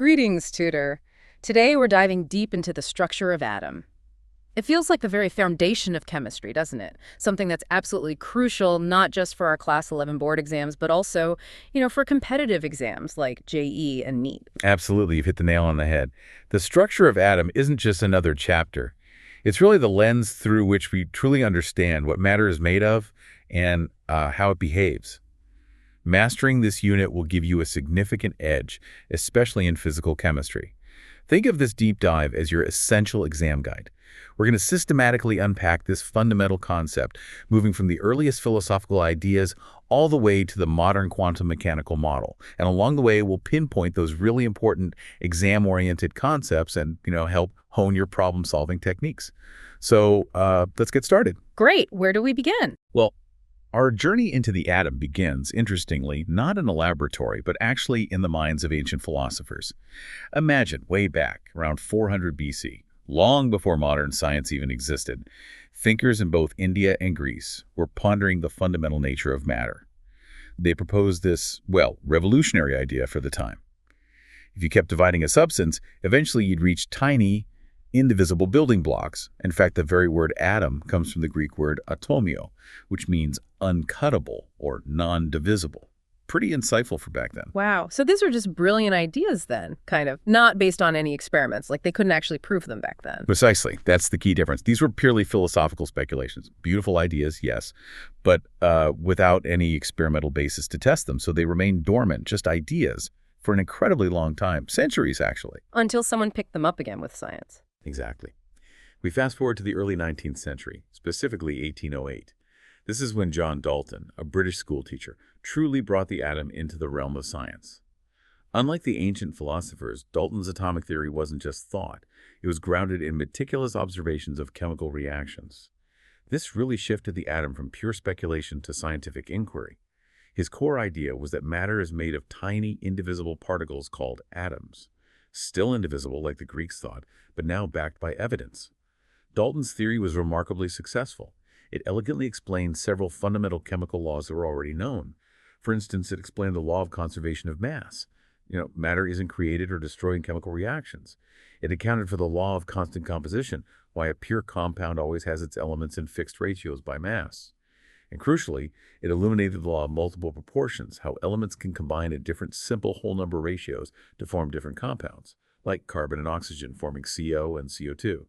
Greetings, tutor. Today we're diving deep into the structure of atom. It feels like the very foundation of chemistry, doesn't it? Something that's absolutely crucial, not just for our Class 11 board exams, but also, for competitive exams like JE and NEET. Absolutely, you've hit the nail on the head. The structure of atom isn't just another chapter. It's really the lens through which we truly understand what matter is made of and how it behaves. Mastering this unit will give you a significant edge, especially in physical chemistry. Think of this deep dive as your essential exam guide. We're going to systematically unpack this fundamental concept, moving from the earliest philosophical ideas all the way to the modern quantum mechanical model. And along the way, we'll pinpoint those really important exam-oriented concepts and, help hone your problem-solving techniques. So let's get started. Great. Where do we begin? Well, our journey into the atom begins, interestingly, not in a laboratory, but actually in the minds of ancient philosophers. Imagine, way back, around 400 BC, long before modern science even existed, thinkers in both India and Greece were pondering the fundamental nature of matter. They proposed this, revolutionary idea for the time. If you kept dividing a substance, eventually you'd reach tiny, indivisible building blocks. In fact, the very word atom comes from the Greek word atomio, which means uncuttable or non-divisible. Pretty insightful for back then. Wow. So these were just brilliant ideas then, kind of, not based on any experiments. Like they couldn't actually prove them back then. Precisely. That's the key difference. These were purely philosophical speculations. Beautiful ideas, yes, but without any experimental basis to test them. So they remained dormant, just ideas, for an incredibly long time, centuries actually. Until someone picked them up again with science. Exactly. We fast forward to the early 19th century, specifically 1808. This is when John Dalton, a British schoolteacher, truly brought the atom into the realm of science. Unlike the ancient philosophers, Dalton's atomic theory wasn't just thought. It was grounded in meticulous observations of chemical reactions. This really shifted the atom from pure speculation to scientific inquiry. His core idea was that matter is made of tiny, indivisible particles called atoms. Still indivisible like the Greeks thought, but now backed by evidence. Dalton's theory was remarkably successful. It elegantly explained several fundamental chemical laws that were already known. For instance, it explained the law of conservation of mass. Matter isn't created or destroyed in chemical reactions. It accounted for the law of constant composition, why a pure compound always has its elements in fixed ratios by mass. And crucially, it illuminated the law of multiple proportions, how elements can combine at different simple whole number ratios to form different compounds, like carbon and oxygen forming CO and CO2.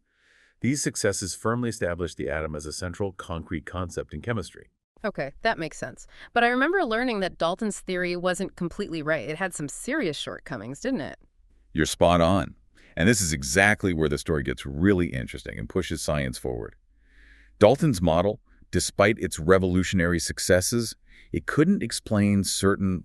These successes firmly established the atom as a central, concrete concept in chemistry. Okay, that makes sense. But I remember learning that Dalton's theory wasn't completely right. It had some serious shortcomings, didn't it? You're spot on. And this is exactly where the story gets really interesting and pushes science forward. Dalton's model, despite its revolutionary successes, it couldn't explain certain,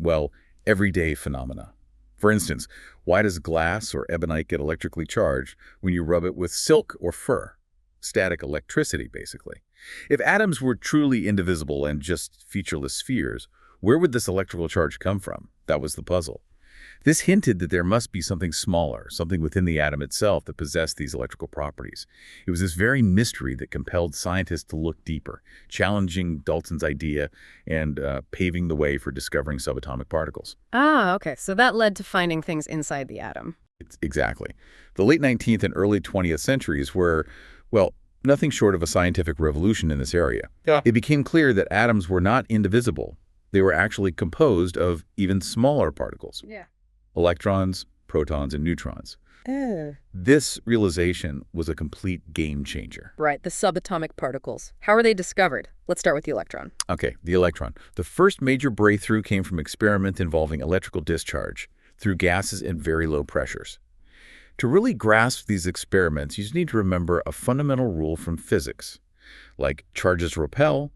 everyday phenomena. For instance, why does glass or ebonite get electrically charged when you rub it with silk or fur? Static electricity, basically. If atoms were truly indivisible and just featureless spheres, where would this electrical charge come from? That was the puzzle. This hinted that there must be something smaller, something within the atom itself that possessed these electrical properties. It was this very mystery that compelled scientists to look deeper, challenging Dalton's idea and paving the way for discovering subatomic particles. Ah, okay. So that led to finding things inside the atom. Exactly. The late 19th and early 20th centuries were, nothing short of a scientific revolution in this area. Yeah. It became clear that atoms were not indivisible. They were actually composed of even smaller particles. Yeah. Electrons, protons, and neutrons. This realization was a complete game changer. Right, the subatomic particles. How are they discovered? Let's start with the electron. Okay, the electron. The first major breakthrough came from experiment involving electrical discharge through gases at very low pressures. To really grasp these experiments, you just need to remember a fundamental rule from physics, like charges repel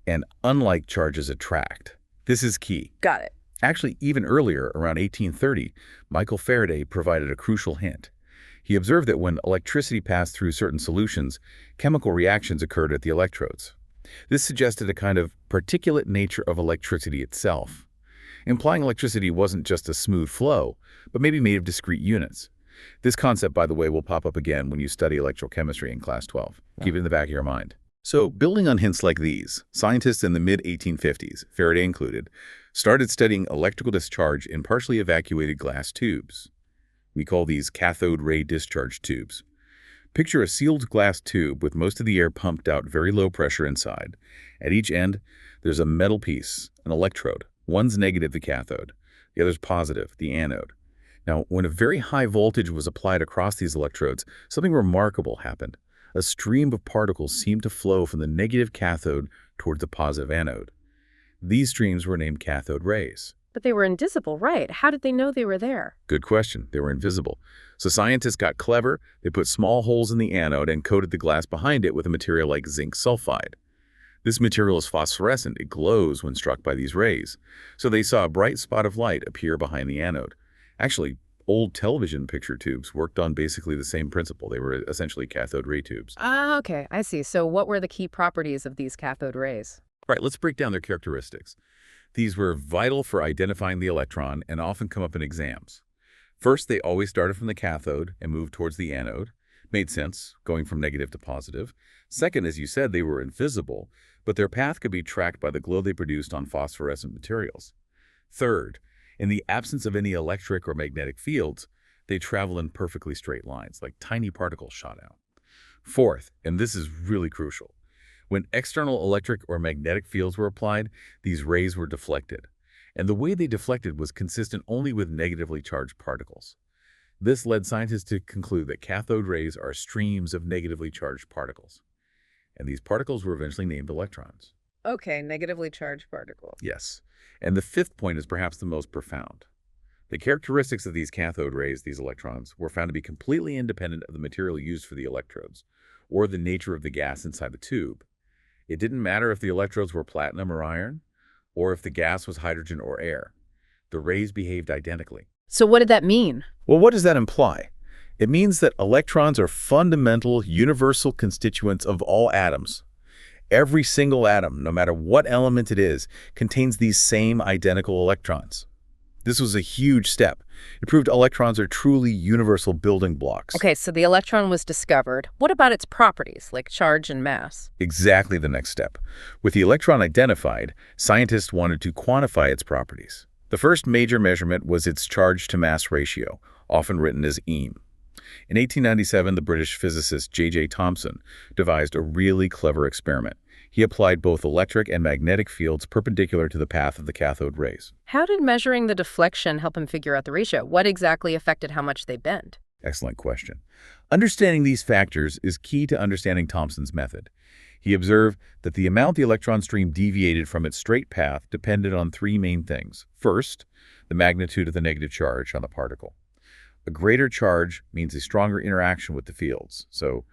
and unlike charges attract. This is key. Got it. Actually, even earlier, around 1830, Michael Faraday provided a crucial hint. He observed that when electricity passed through certain solutions, chemical reactions occurred at the electrodes. This suggested a kind of particulate nature of electricity itself, implying electricity wasn't just a smooth flow, but maybe made of discrete units. This concept, by the way, will pop up again when you study electrochemistry in Class 12. Keep it in the back of your mind. So, building on hints like these, scientists in the mid-1850s, Faraday included, started studying electrical discharge in partially evacuated glass tubes. We call these cathode ray discharge tubes. Picture a sealed glass tube with most of the air pumped out very low pressure inside. At each end, there's a metal piece, an electrode. One's negative, the cathode. The other's positive, the anode. Now, when a very high voltage was applied across these electrodes, something remarkable happened. A stream of particles seemed to flow from the negative cathode toward the positive anode. These streams were named cathode rays. But they were invisible, right? How did they know they were there? Good question. They were invisible. So scientists got clever. They put small holes in the anode and coated the glass behind it with a material like zinc sulfide. This material is phosphorescent. It glows when struck by these rays. So they saw a bright spot of light appear behind the anode. Actually, old television picture tubes worked on basically the same principle. They were essentially cathode ray tubes. Ah, okay, I see. So what were the key properties of these cathode rays? Right, let's break down their characteristics. These were vital for identifying the electron and often come up in exams. First, they always started from the cathode and moved towards the anode. Made sense, going from negative to positive. Second, as you said, they were invisible, but their path could be tracked by the glow they produced on phosphorescent materials. Third, in the absence of any electric or magnetic fields, they travel in perfectly straight lines, like tiny particles shot out. Fourth, and this is really crucial, when external electric or magnetic fields were applied, these rays were deflected. And the way they deflected was consistent only with negatively charged particles. This led scientists to conclude that cathode rays are streams of negatively charged particles. And these particles were eventually named electrons. Okay, negatively charged particles. Yes. And the fifth point is perhaps the most profound. The characteristics of these cathode rays, these electrons, were found to be completely independent of the material used for the electrodes, or the nature of the gas inside the tube. It didn't matter if the electrodes were platinum or iron, or if the gas was hydrogen or air. The rays behaved identically. So what did that mean? Well, what does that imply? It means that electrons are fundamental, universal constituents of all atoms. Every single atom, no matter what element it is, contains these same identical electrons. This was a huge step. It proved electrons are truly universal building blocks. Okay, so the electron was discovered. What about its properties, like charge and mass? Exactly the next step. With the electron identified, scientists wanted to quantify its properties. The first major measurement was its charge-to-mass ratio, often written as EM. In 1897, the British physicist J.J. Thomson devised a really clever experiment. He applied both electric and magnetic fields perpendicular to the path of the cathode rays. How did measuring the deflection help him figure out the ratio? What exactly affected how much they bent? Excellent question. Understanding these factors is key to understanding Thomson's method. He observed that the amount the electron stream deviated from its straight path depended on three main things. First, the magnitude of the negative charge on the particle. A greater charge means a stronger interaction with the fields, so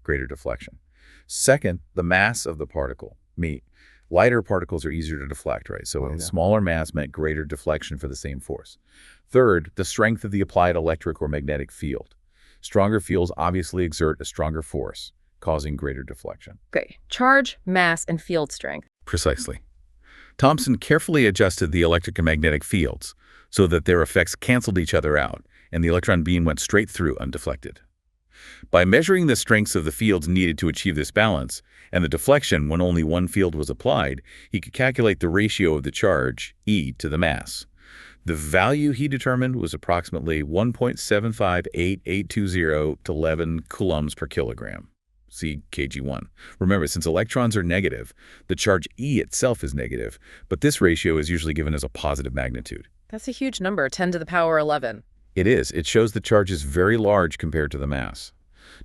greater deflection. Second, the mass of the particle. Lighter particles are easier to deflect, right? So a smaller mass meant greater deflection for the same force. Third, the strength of the applied electric or magnetic field. Stronger fields obviously exert a stronger force, causing greater deflection. Okay, charge, mass, and field strength. Precisely. Thomson carefully adjusted the electric and magnetic fields so that their effects canceled each other out, and the electron beam went straight through undeflected. By measuring the strengths of the fields needed to achieve this balance, and the deflection when only one field was applied, he could calculate the ratio of the charge, E, to the mass. The value he determined was approximately 1.758820 to 11 coulombs per kilogram. See kg1. Remember, since electrons are negative, the charge E itself is negative, but this ratio is usually given as a positive magnitude. That's a huge number, 10 to the power 11. It is. It shows the charge is very large compared to the mass.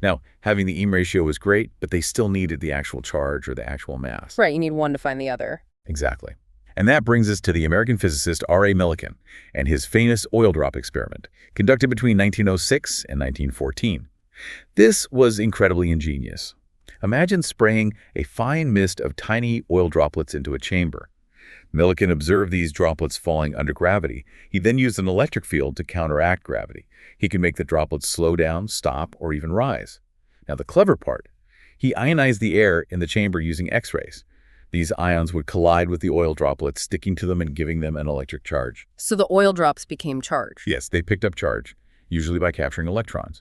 Now, having the EM ratio was great, but they still needed the actual charge or the actual mass. Right, you need one to find the other. Exactly. And that brings us to the American physicist R.A. Millikan and his famous oil drop experiment, conducted between 1906 and 1914. This was incredibly ingenious. Imagine spraying a fine mist of tiny oil droplets into a chamber. Millikan observed these droplets falling under gravity. He then used an electric field to counteract gravity. He could make the droplets slow down, stop, or even rise. Now, the clever part, he ionized the air in the chamber using X-rays. These ions would collide with the oil droplets, sticking to them and giving them an electric charge. So the oil drops became charged? Yes, they picked up charge, usually by capturing electrons.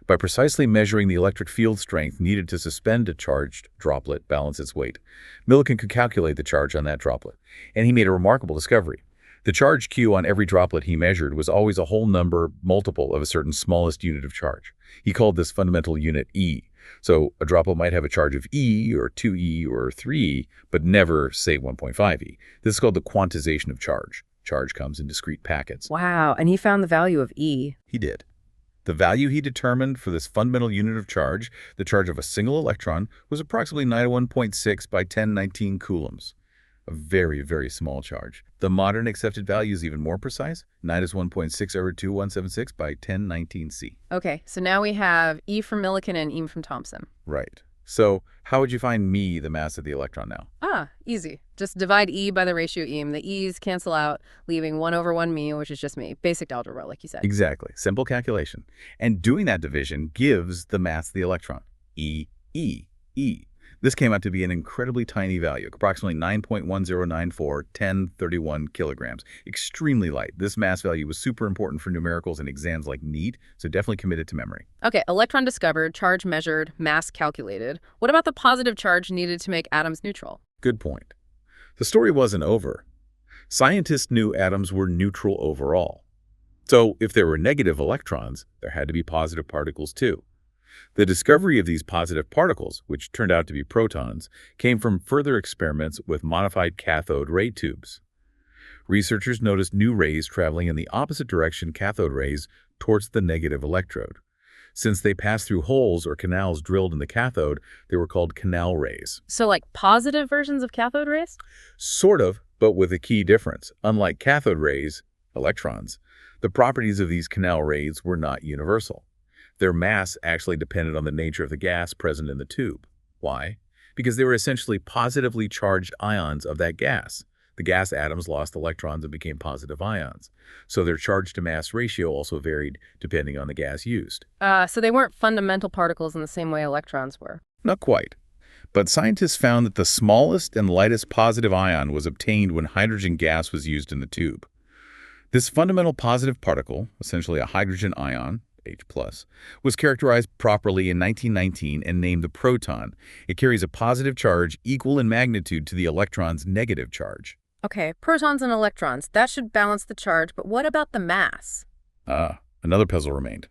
By precisely measuring the electric field strength needed to suspend a charged droplet balance its weight, Millikan could calculate the charge on that droplet. And he made a remarkable discovery. The charge Q on every droplet he measured was always a whole number multiple of a certain smallest unit of charge. He called this fundamental unit E. So a droplet might have a charge of E or 2E or 3E, but never, say, 1.5E. This is called the quantization of charge. Charge comes in discrete packets. Wow, and he found the value of E. He did. The value he determined for this fundamental unit of charge, the charge of a single electron, was approximately 901.6 by 1019 coulombs. A very, very small charge. The modern accepted value is even more precise, 9 is 1.6/2176 by 1019 C. Okay, so now we have E from Millikan and E from Thomson. Right. So how would you find me, the mass of the electron now? Easy. Just divide E by the ratio E. The E's cancel out, leaving 1/1 me, which is just me. Basic algebra, like you said. Exactly. Simple calculation. And doing that division gives the mass of the electron, E, E, E. This came out to be an incredibly tiny value, approximately 9.1094/1031 kilograms. Extremely light. This mass value was super important for numericals in exams like NEET, so definitely committed to memory. Okay, electron discovered, charge measured, mass calculated. What about the positive charge needed to make atoms neutral? Good point. The story wasn't over. Scientists knew atoms were neutral overall. So if there were negative electrons, there had to be positive particles too. The discovery of these positive particles, which turned out to be protons, came from further experiments with modified cathode ray tubes. Researchers noticed new rays traveling in the opposite direction cathode rays towards the negative electrode. Since they passed through holes or canals drilled in the cathode, they were called canal rays. So like positive versions of cathode rays? Sort of, but with a key difference. Unlike cathode rays, electrons, the properties of these canal rays were not universal. Their mass actually depended on the nature of the gas present in the tube. Why? Because they were essentially positively charged ions of that gas. The gas atoms lost electrons and became positive ions. So their charge-to-mass ratio also varied depending on the gas used. So they weren't fundamental particles in the same way electrons were. Not quite. But scientists found that the smallest and lightest positive ion was obtained when hydrogen gas was used in the tube. This fundamental positive particle, essentially a hydrogen ion, H+, was characterized properly in 1919 and named the proton. It carries a positive charge equal in magnitude to the electron's negative charge. Okay, protons and electrons. That should balance the charge, but what about the mass? Another puzzle remained.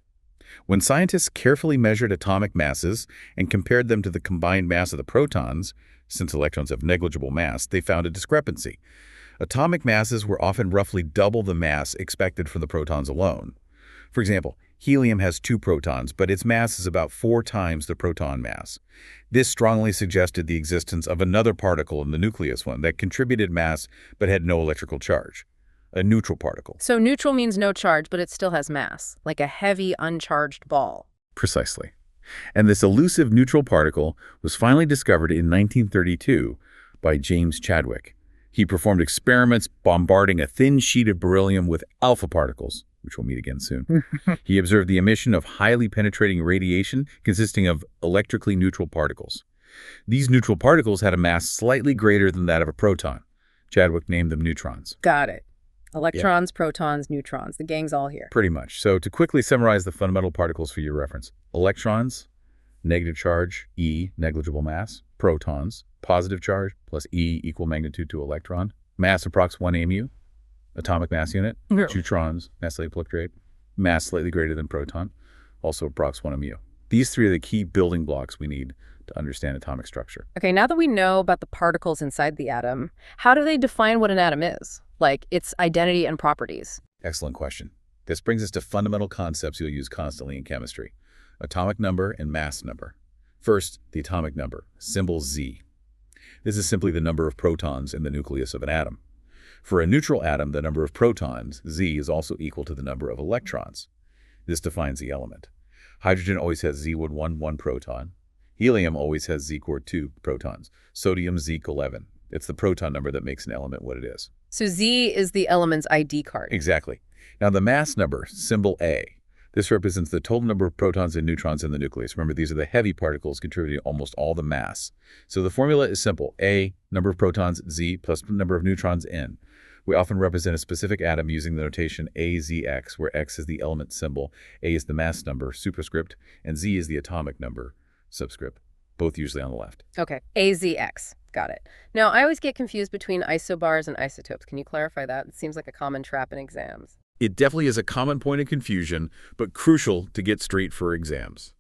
When scientists carefully measured atomic masses and compared them to the combined mass of the protons, since electrons have negligible mass, they found a discrepancy. Atomic masses were often roughly double the mass expected from the protons alone. For example, helium has 2 protons, but its mass is about 4 times the proton mass. This strongly suggested the existence of another particle in the nucleus one that contributed mass but had no electrical charge, a neutral particle. So neutral means no charge, but it still has mass, like a heavy, uncharged ball. Precisely. And this elusive neutral particle was finally discovered in 1932 by James Chadwick. He performed experiments bombarding a thin sheet of beryllium with alpha particles, which we'll meet again soon. He observed the emission of highly penetrating radiation consisting of electrically neutral particles. These neutral particles had a mass slightly greater than that of a proton. Chadwick named them neutrons. Got it. Electrons, protons, neutrons. The gang's all here. Pretty much. So to quickly summarize the fundamental particles for your reference, electrons, negative charge, E, negligible mass. Protons, positive charge, plus E equal magnitude to electron. Mass approx 1 AMU. Atomic mass unit. Neutrons, mass slightly fluctuate. Mass slightly greater than proton, also approx 1 mu. These 3 are the key building blocks we need to understand atomic structure. Okay, now that we know about the particles inside the atom, how do they define what an atom is? Like its identity and properties? Excellent question. This brings us to fundamental concepts you'll use constantly in chemistry: atomic number and mass number. First, the atomic number, symbol Z. This is simply the number of protons in the nucleus of an atom. For a neutral atom, the number of protons, Z, is also equal to the number of electrons. This defines the element. Hydrogen always has Z1, 1 proton. Helium always has Z-core 2 protons. Sodium, Z11. It's the proton number that makes an element what it is. So Z is the element's ID card. Exactly. Now the mass number, symbol A. This represents the total number of protons and neutrons in the nucleus. Remember, these are the heavy particles contributing almost all the mass. So the formula is simple. A, number of protons, Z, plus number of neutrons, N. We often represent a specific atom using the notation AZX, where X is the element symbol, A is the mass number, superscript, and Z is the atomic number, subscript. both usually on the left. Okay, AZX. Got it. Now, I always get confused between isobars and isotopes. Can you clarify that? It seems like a common trap in exams. It definitely is a common point of confusion, but crucial to get straight for exams.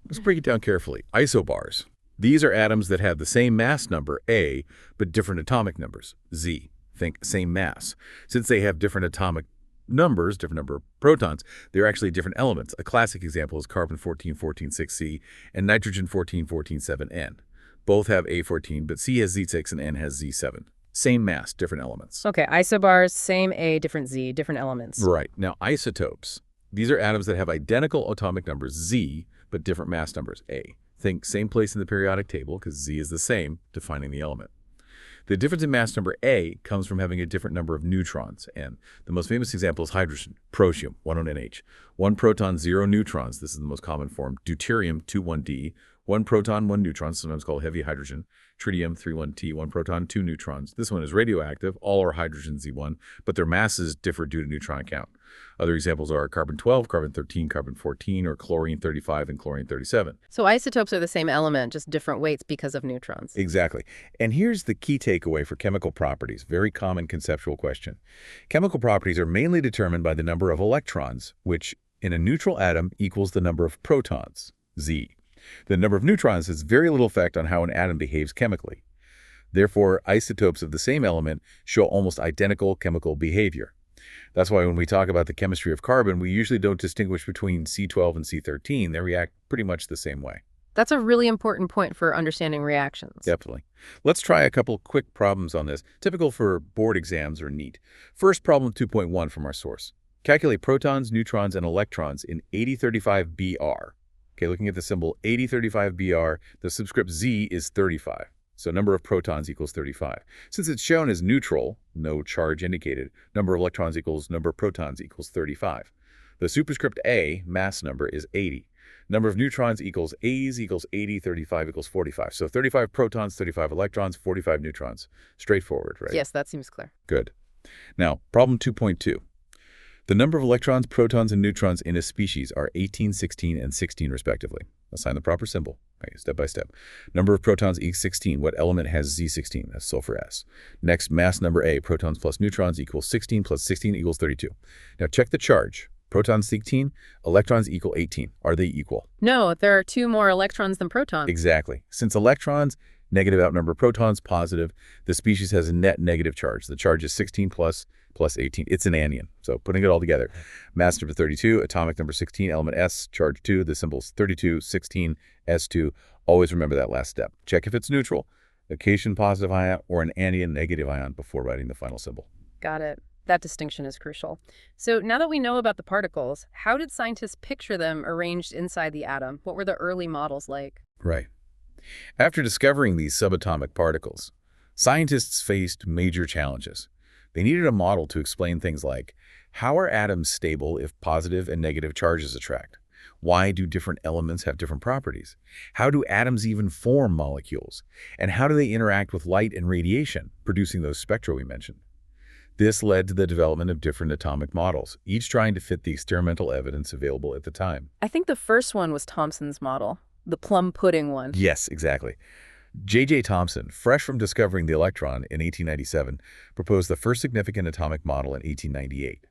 Let's break it down carefully. Isobars. These are atoms that have the same mass number, A, but different atomic numbers, Z. Think same mass. Since they have different atomic numbers, different number of protons, they're actually different elements. A classic example is carbon-14, 14, 6C, and nitrogen-14, 14, 7N. Both have A14, but C has Z6 and N has Z7. Same mass, different elements. Okay, isobars, same A, different Z, different elements. Right. Now, isotopes. These are atoms that have identical atomic numbers, Z, but different mass numbers, A. Think same place in the periodic table, because Z is the same, defining the element. The difference in mass number A comes from having a different number of neutrons, N. The most famous example is hydrogen, protonium, 1NH. 1 proton, 0 neutrons. This is the most common form. Deuterium, 21D. 1 proton, 1 neutron, sometimes called heavy hydrogen. Tritium, 31T, 1 proton, 2 neutrons. This one is radioactive. All are hydrogen Z1, but their masses differ due to neutron count. Other examples are carbon-12, carbon-13, carbon-14, or chlorine-35 and chlorine-37. So isotopes are the same element, just different weights because of neutrons. Exactly. And here's the key takeaway for chemical properties. Very common conceptual question. Chemical properties are mainly determined by the number of electrons, which in a neutral atom equals the number of protons, Z. The number of neutrons has very little effect on how an atom behaves chemically. Therefore, isotopes of the same element show almost identical chemical behavior. That's why when we talk about the chemistry of carbon, we usually don't distinguish between C12 and C13. They react pretty much the same way. That's a really important point for understanding reactions. Definitely. Let's try a couple quick problems on this, typical for board exams or NEET. First, problem 2.1 from our source. Calculate protons, neutrons, and electrons in 8035Br. Okay, looking at the symbol 8035Br, the subscript Z is 35. So number of protons equals 35. Since it's shown as neutral, no charge indicated, number of electrons equals number of protons equals 35. The superscript A, mass number, is 80. Number of neutrons equals A's equals 80, 35 equals 45. So 35 protons, 35 electrons, 45 neutrons. Straightforward, right? Yes, that seems clear. Good. Now, problem 2.2. The number of electrons, protons, and neutrons in a species are 18, 16, and 16 respectively. Assign the proper symbol, okay, step by step. Number of protons equals 16. What element has Z16? That's sulfur S. Next, mass number A, protons plus neutrons equals 16 plus 16 equals 32. Now check the charge. Protons 16, electrons equal 18. Are they equal? No, there are 2 more electrons than protons. Exactly. Since electrons, negative outnumber protons, positive, the species has a net negative charge. The charge is 16 plus 18. It's an anion. So putting it all together, mass number 32, atomic number 16, element S, charge 2, the symbol's 32, 16, S2. Always remember that last step. Check if it's neutral, a cation positive ion, or an anion negative ion before writing the final symbol. Got it. That distinction is crucial. So now that we know about the particles, how did scientists picture them arranged inside the atom? What were the early models like? Right. After discovering these subatomic particles, scientists faced major challenges. They needed a model to explain things like, how are atoms stable if positive and negative charges attract? Why do different elements have different properties? How do atoms even form molecules? And how do they interact with light and radiation, producing those spectra we mentioned? This led to the development of different atomic models, each trying to fit the experimental evidence available at the time. I think the first one was Thomson's model, the plum pudding one. Yes, exactly. J.J. Thomson, fresh from discovering the electron in 1897, proposed the first significant atomic model in 1898.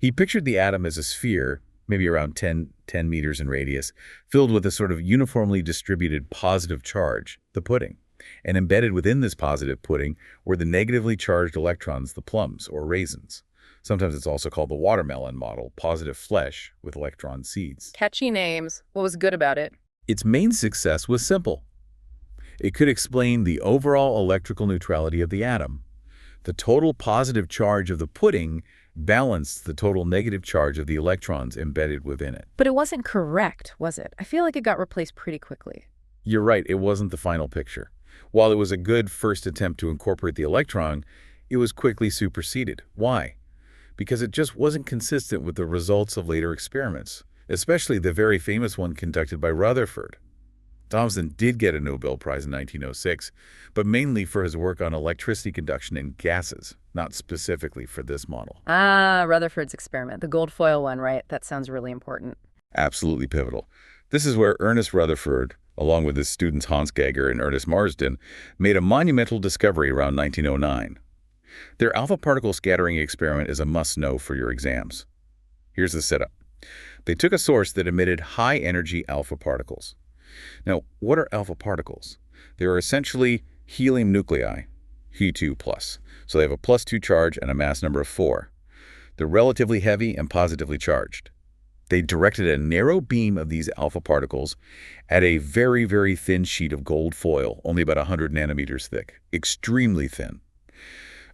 He pictured the atom as a sphere, maybe around 10 meters in radius, filled with a sort of uniformly distributed positive charge, the pudding. And embedded within this positive pudding were the negatively charged electrons, the plums, or raisins. Sometimes it's also called the watermelon model, positive flesh with electron seeds. Catchy names. What was good about it? Its main success was simple. It could explain the overall electrical neutrality of the atom. The total positive charge of the pudding balanced the total negative charge of the electrons embedded within it. But it wasn't correct, was it? I feel like it got replaced pretty quickly. You're right, it wasn't the final picture. While it was a good first attempt to incorporate the electron, it was quickly superseded. Why? Because it just wasn't consistent with the results of later experiments, especially the very famous one conducted by Rutherford. Thomson did get a Nobel Prize in 1906, but mainly for his work on electricity conduction in gases, not specifically for this model. Ah, Rutherford's experiment, the gold foil one, right? That sounds really important. Absolutely pivotal. This is where Ernest Rutherford, along with his students Hans Geiger and Ernest Marsden, made a monumental discovery around 1909. Their alpha particle scattering experiment is a must-know for your exams. Here's the setup. They took a source that emitted high-energy alpha particles. Now, what are alpha particles? They are essentially helium nuclei, He2+. So they have a +2 charge and a mass number of 4. They're relatively heavy and positively charged. They directed a narrow beam of these alpha particles at a very, very thin sheet of gold foil, only about 100 nanometers thick, extremely thin.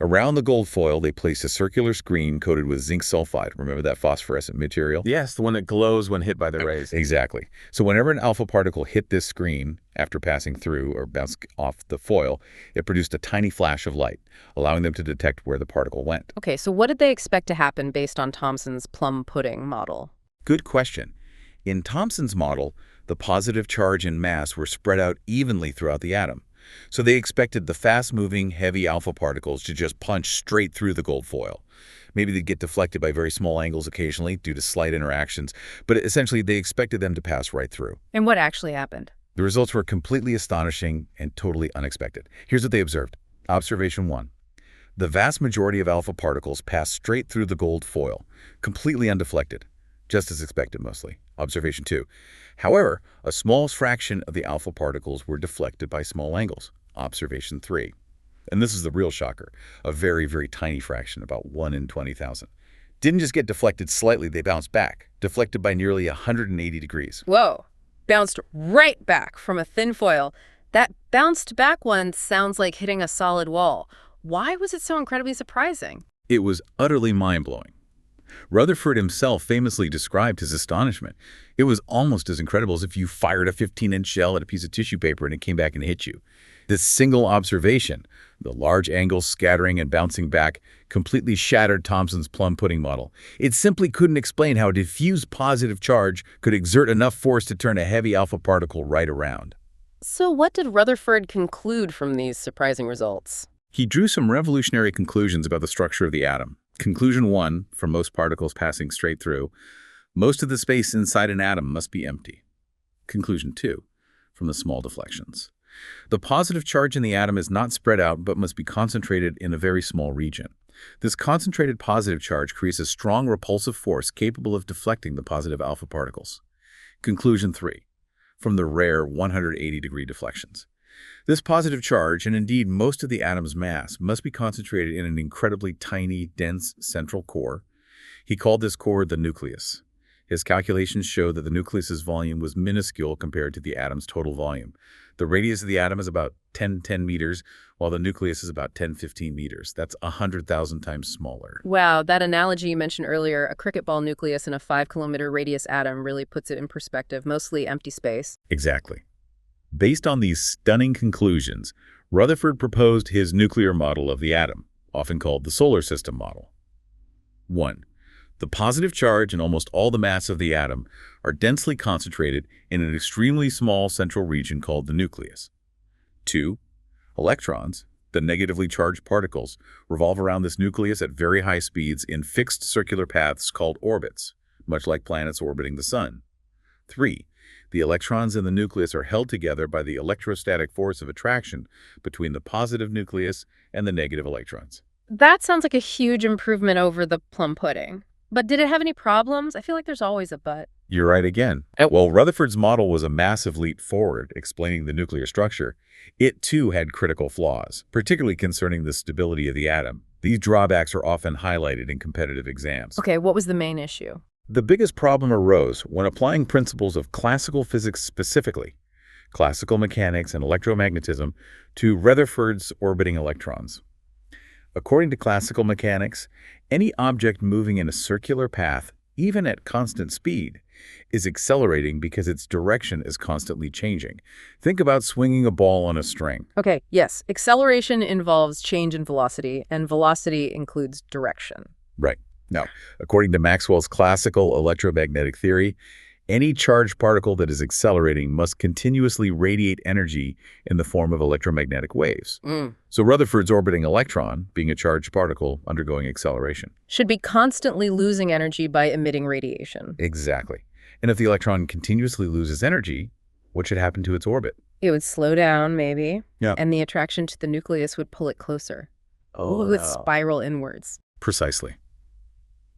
Around the gold foil, they placed a circular screen coated with zinc sulfide. Remember that phosphorescent material? Yes, the one that glows when hit by the rays. Exactly. So whenever an alpha particle hit this screen after passing through or bounced off the foil, it produced a tiny flash of light, allowing them to detect where the particle went. Okay, so what did they expect to happen based on Thomson's plum pudding model? Good question. In Thomson's model, the positive charge and mass were spread out evenly throughout the atom. So they expected the fast-moving, heavy alpha particles to just punch straight through the gold foil. Maybe they'd get deflected by very small angles occasionally due to slight interactions, but essentially they expected them to pass right through. And what actually happened? The results were completely astonishing and totally unexpected. Here's what they observed. Observation 1. The vast majority of alpha particles passed straight through the gold foil, completely undeflected, just as expected mostly. Observation 2. However, a small fraction of the alpha particles were deflected by small angles. Observation 3. And this is the real shocker. A very, very tiny fraction, about 1 in 20,000. Didn't just get deflected slightly, they bounced back, deflected by nearly 180 degrees. Whoa, bounced right back from a thin foil. That bounced back one sounds like hitting a solid wall. Why was it so incredibly surprising? It was utterly mind-blowing. Rutherford himself famously described his astonishment. It was almost as incredible as if you fired a 15-inch shell at a piece of tissue paper and it came back and hit you. This single observation, the large angles scattering and bouncing back, completely shattered Thomson's plum pudding model. It simply couldn't explain how a diffuse positive charge could exert enough force to turn a heavy alpha particle right around. So what did Rutherford conclude from these surprising results? He drew some revolutionary conclusions about the structure of the atom. Conclusion 1, for most particles passing straight through, most of the space inside an atom must be empty. Conclusion 2, from the small deflections. The positive charge in the atom is not spread out but must be concentrated in a very small region. This concentrated positive charge creates a strong repulsive force capable of deflecting the positive alpha particles. Conclusion 3, from the rare 180-degree deflections. This positive charge, and indeed most of the atom's mass, must be concentrated in an incredibly tiny, dense central core. He called this core the nucleus. His calculations show that the nucleus's volume was minuscule compared to the atom's total volume. The radius of the atom is about 10 meters, while the nucleus is about 10-15 meters. That's 100,000 times smaller. Wow, that analogy you mentioned earlier, a cricket ball nucleus in a 5-kilometer radius atom, really puts it in perspective, mostly empty space. Exactly. Based on these stunning conclusions, Rutherford proposed his nuclear model of the atom, often called the solar system model. 1. The positive charge and almost all the mass of the atom are densely concentrated in an extremely small central region called the nucleus. 2. Electrons, the negatively charged particles, revolve around this nucleus at very high speeds in fixed circular paths called orbits, much like planets orbiting the sun. 3. The electrons in the nucleus are held together by the electrostatic force of attraction between the positive nucleus and the negative electrons. That sounds like a huge improvement over the plum pudding. But did it have any problems? I feel like there's always a but. You're right again. While Rutherford's model was a massive leap forward explaining the nuclear structure, it too had critical flaws, particularly concerning the stability of the atom. These drawbacks are often highlighted in competitive exams. Okay, what was the main issue? The biggest problem arose when applying principles of classical physics specifically, classical mechanics and electromagnetism, to Rutherford's orbiting electrons. According to classical mechanics, any object moving in a circular path, even at constant speed, is accelerating because its direction is constantly changing. Think about swinging a ball on a string. Okay, yes. Acceleration involves change in velocity, and velocity includes direction. Right. Now, according to Maxwell's classical electromagnetic theory, any charged particle that is accelerating must continuously radiate energy in the form of electromagnetic waves. So Rutherford's orbiting electron, being a charged particle undergoing acceleration, Should be constantly losing energy by emitting radiation. exactly. And if the electron continuously loses energy, what should happen to its orbit? It would slow down, maybe. Yeah. And the attraction to the nucleus would pull it closer. Oh, It would spiral inwards. Precisely.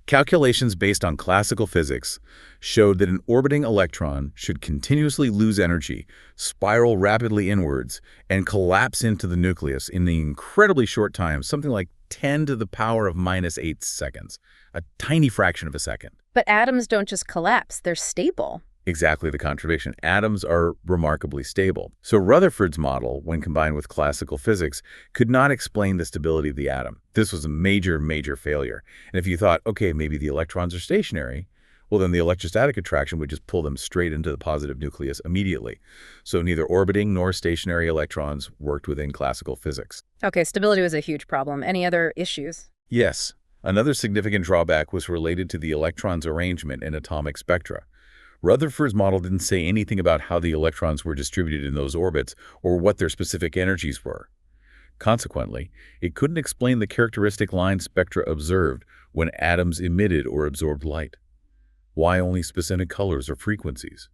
Calculations based on classical physics showed that an orbiting electron should continuously lose energy, spiral rapidly inwards, and collapse into the nucleus in the incredibly short time, something like 10 to the power of -8 seconds, a tiny fraction of a second. But atoms don't just collapse, they're stable. Exactly the contradiction. Atoms are remarkably stable. So Rutherford's model, when combined with classical physics, could not explain the stability of the atom. This was a major, major failure. And if you thought, okay, maybe the electrons are stationary, well, then the electrostatic attraction would just pull them straight into the positive nucleus immediately. So neither orbiting nor stationary electrons worked within classical physics. Okay, stability was a huge problem. Any other issues? Yes. Another significant drawback was related to the electron's arrangement in atomic spectra. Rutherford's model didn't say anything about how the electrons were distributed in those orbits or what their specific energies were. Consequently, it couldn't explain the characteristic line spectra observed when atoms emitted or absorbed light. Why only specific colors or frequencies?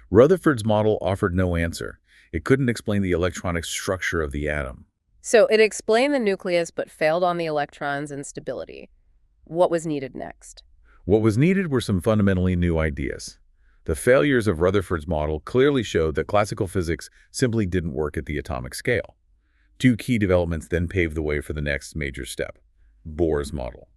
Rutherford's model offered no answer. It couldn't explain the electronic structure of the atom. So it explained the nucleus but failed on the electrons and stability. What was needed next? What was needed were some fundamentally new ideas. The failures of Rutherford's model clearly showed that classical physics simply didn't work at the atomic scale. Two key developments then paved the way for the next major step: Bohr's model.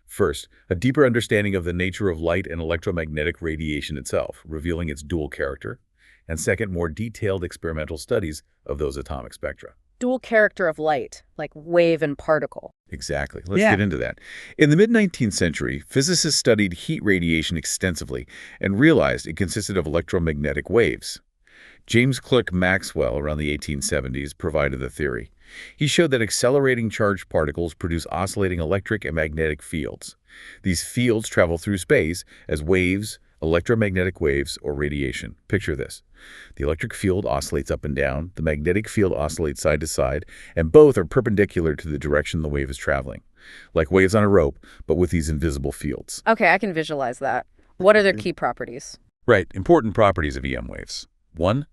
First, a deeper understanding of the nature of light and electromagnetic radiation itself, revealing its dual character. And second, more detailed experimental studies of those atomic spectra. Dual character of light, like wave and particle. Exactly. Let's get into that. In the mid-19th century, physicists studied heat radiation extensively and realized it consisted of electromagnetic waves. James Clerk Maxwell, around the 1870s, provided the theory. He showed that accelerating charged particles produce oscillating electric and magnetic fields. These fields travel through space as waves, electromagnetic waves, or radiation. Picture this. The electric field oscillates up and down, the magnetic field oscillates side to side, and both are perpendicular to the direction the wave is traveling. Like waves on a rope, but with these invisible fields. Okay, I can visualize that. What are their key properties? Right, important properties of EM waves. 1.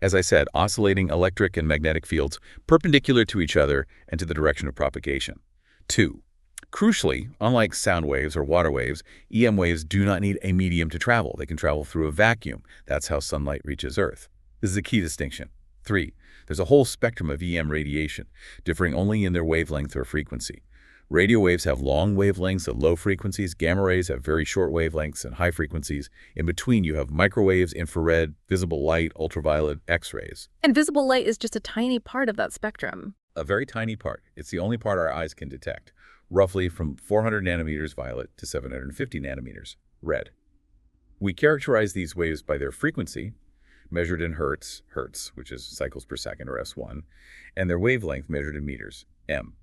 As I said, oscillating electric and magnetic fields perpendicular to each other and to the direction of propagation. 2. Crucially, unlike sound waves or water waves, EM waves do not need a medium to travel. They can travel through a vacuum. That's how sunlight reaches Earth. This is a key distinction. 3. There's a whole spectrum of EM radiation, differing only in their wavelength or frequency. Radio waves have long wavelengths at low frequencies. Gamma rays have very short wavelengths and high frequencies. In between, you have microwaves, infrared, visible light, ultraviolet, X-rays. And visible light is just a tiny part of that spectrum. A very tiny part. It's the only part our eyes can detect. Roughly from 400 nanometers violet to 750 nanometers red. We characterize these waves by their frequency, measured in hertz, which is cycles per second, or S1, and their wavelength measured in meters, m.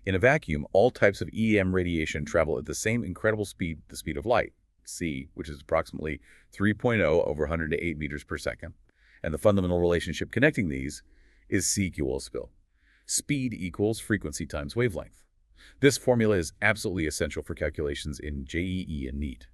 In a vacuum, all types of EM radiation travel at the same incredible speed, the speed of light, c, which is approximately 3.0 over 108 meters per second. And the fundamental relationship connecting these is c equals spill. Speed equals frequency times wavelength. This formula is absolutely essential for calculations in JEE and NEET.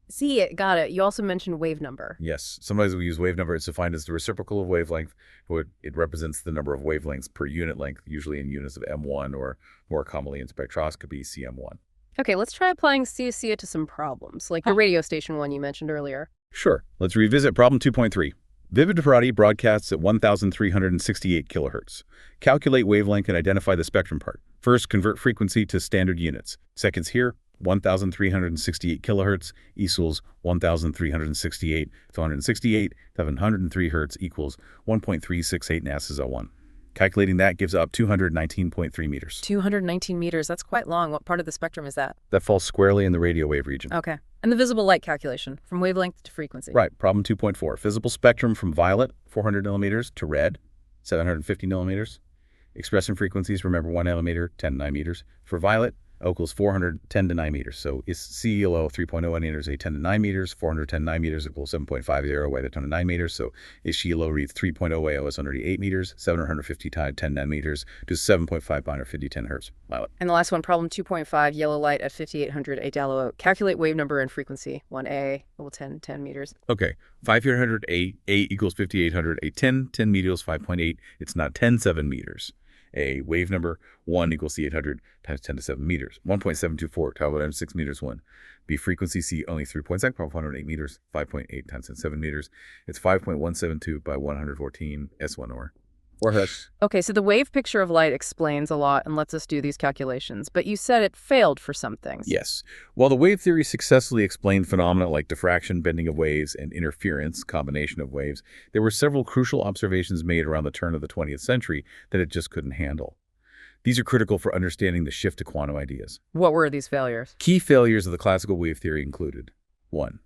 See it, got it. You also mentioned wave number. Yes, sometimes we use wave number. It's defined as the reciprocal of wavelength. It represents the number of wavelengths per unit length, usually in units of M1 or more commonly in spectroscopy, CM1. Okay, let's try applying CSE to some problems, like the radio station one you mentioned earlier. Sure. Let's revisit problem 2.3. Viviparity broadcasts at 1,368 kilohertz. Calculate wavelength and identify the spectrum part. First, convert frequency to standard units. Seconds here, 1,368 kilohertz equals 1,368. So 168 to 103 hertz equals 1.368 NASA's L1. Calculating that gives up 219.3 meters. 219 meters, that's quite long. What part of the spectrum is that? That falls squarely in the radio wave region. Okay. And the visible light calculation, from wavelength to frequency. Right, problem 2.4. Visible spectrum from violet, 400 millimeters, to red, 750 millimeters. Expressed in frequencies, remember 1 nanometer, 10 9 meters. For violet, equals 410 to 9 meters. So is CELO 3.0 meters, 10 to 9 meters, 410 9 meters equals 7.50 weight to 10 to 9 meters. So is CELO reads 3.0 AO is 108 meters, 750 times 10 9 meters to 7.5 binder 50 10 hertz. Wow. And the last one, problem 2.5, yellow light at 5800 a Dallo. Calculate wave number and frequency. 1A equal 10 meters. Okay, 5800 A equals 5800, a 10 meters, 5.8. It's not 10 7 meters. A wave number 1 equals C 800 times 10 to 7 meters. 1.724 times 6 meters 1. B frequency C only 3.6, probably 108 meters, 5.8 times 10 to 7 meters. It's 5.172 by 114 S1 or hertz. Okay, so the wave picture of light explains a lot and lets us do these calculations, but you said it failed for some things. Yes. While the wave theory successfully explained phenomena like diffraction, bending of waves, and interference, combination of waves, there were several crucial observations made around the turn of the 20th century that it just couldn't handle. These are critical for understanding the shift to quantum ideas. What were these failures? Key failures of the classical wave theory included: 1.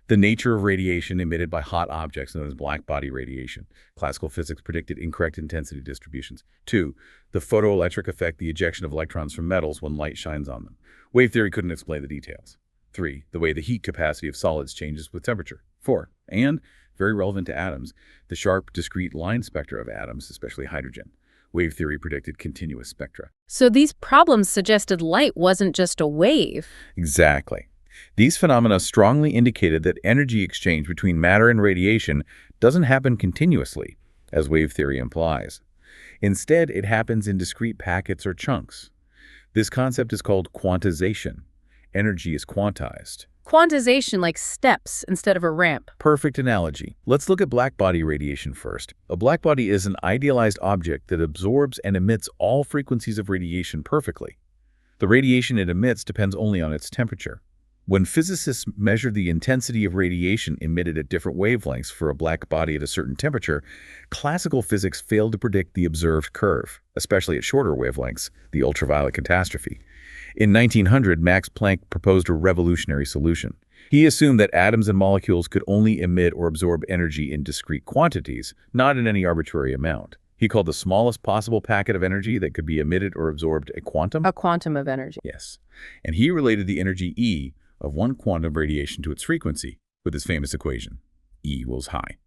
The nature of radiation emitted by hot objects known as black body radiation. Classical physics predicted incorrect intensity distributions. 2. The photoelectric effect, the ejection of electrons from metals when light shines on them. Wave theory couldn't explain the details. 3. The way the heat capacity of solids changes with temperature. 4. And, very relevant to atoms, the sharp, discrete line spectra of atoms, especially hydrogen. Wave theory predicted continuous spectra. So these problems suggested light wasn't just a wave. Exactly. These phenomena strongly indicated that energy exchange between matter and radiation doesn't happen continuously, as wave theory implies. Instead, it happens in discrete packets or chunks. This concept is called quantization. Energy is quantized. Quantization like steps instead of a ramp. Perfect analogy. Let's look at black body radiation first. A black body is an idealized object that absorbs and emits all frequencies of radiation perfectly. The radiation it emits depends only on its temperature. When physicists measured the intensity of radiation emitted at different wavelengths for a black body at a certain temperature, classical physics failed to predict the observed curve, especially at shorter wavelengths, the ultraviolet catastrophe. In 1900, Max Planck proposed a revolutionary solution. He assumed that atoms and molecules could only emit or absorb energy in discrete quantities, not in any arbitrary amount. He called the smallest possible packet of energy that could be emitted or absorbed a quantum. A quantum of energy. Yes. And he related the energy E of one quantum of radiation to its frequency with his famous equation, E equals high.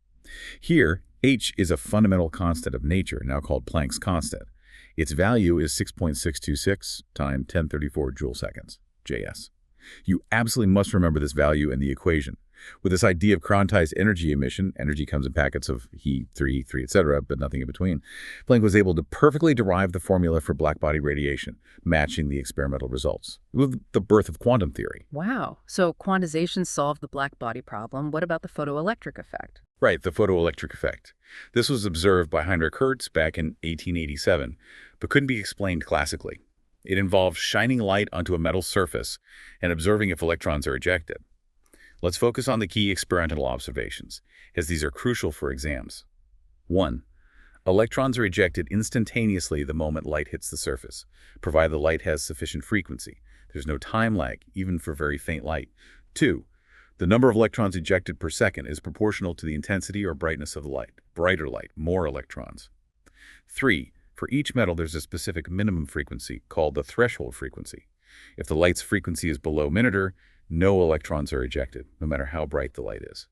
Here, h is a fundamental constant of nature, now called Planck's constant. Its value is 6.626 times 1034 joule seconds, JS. You absolutely must remember this value in the equation. With this idea of quantized energy emission, energy comes in packets of heat, 3, etc., but nothing in between. Planck was able to perfectly derive the formula for blackbody radiation, matching the experimental results, with the birth of quantum theory. Wow. So quantization solved the black body problem. What about the photoelectric effect? Right, the photoelectric effect. This was observed by Heinrich Hertz back in 1887, but couldn't be explained classically. It involves shining light onto a metal surface and observing if electrons are ejected. Let's focus on the key experimental observations, as these are crucial for exams. 1. Electrons are ejected instantaneously the moment light hits the surface, provided the light has sufficient frequency. There's no time lag, even for very faint light. 2. The number of electrons ejected per second is proportional to the intensity or brightness of the light. Brighter light, more electrons. 3. For each metal, there's a specific minimum frequency called the threshold frequency. If the light's frequency is below minuter, no electrons are ejected, no matter how bright the light is.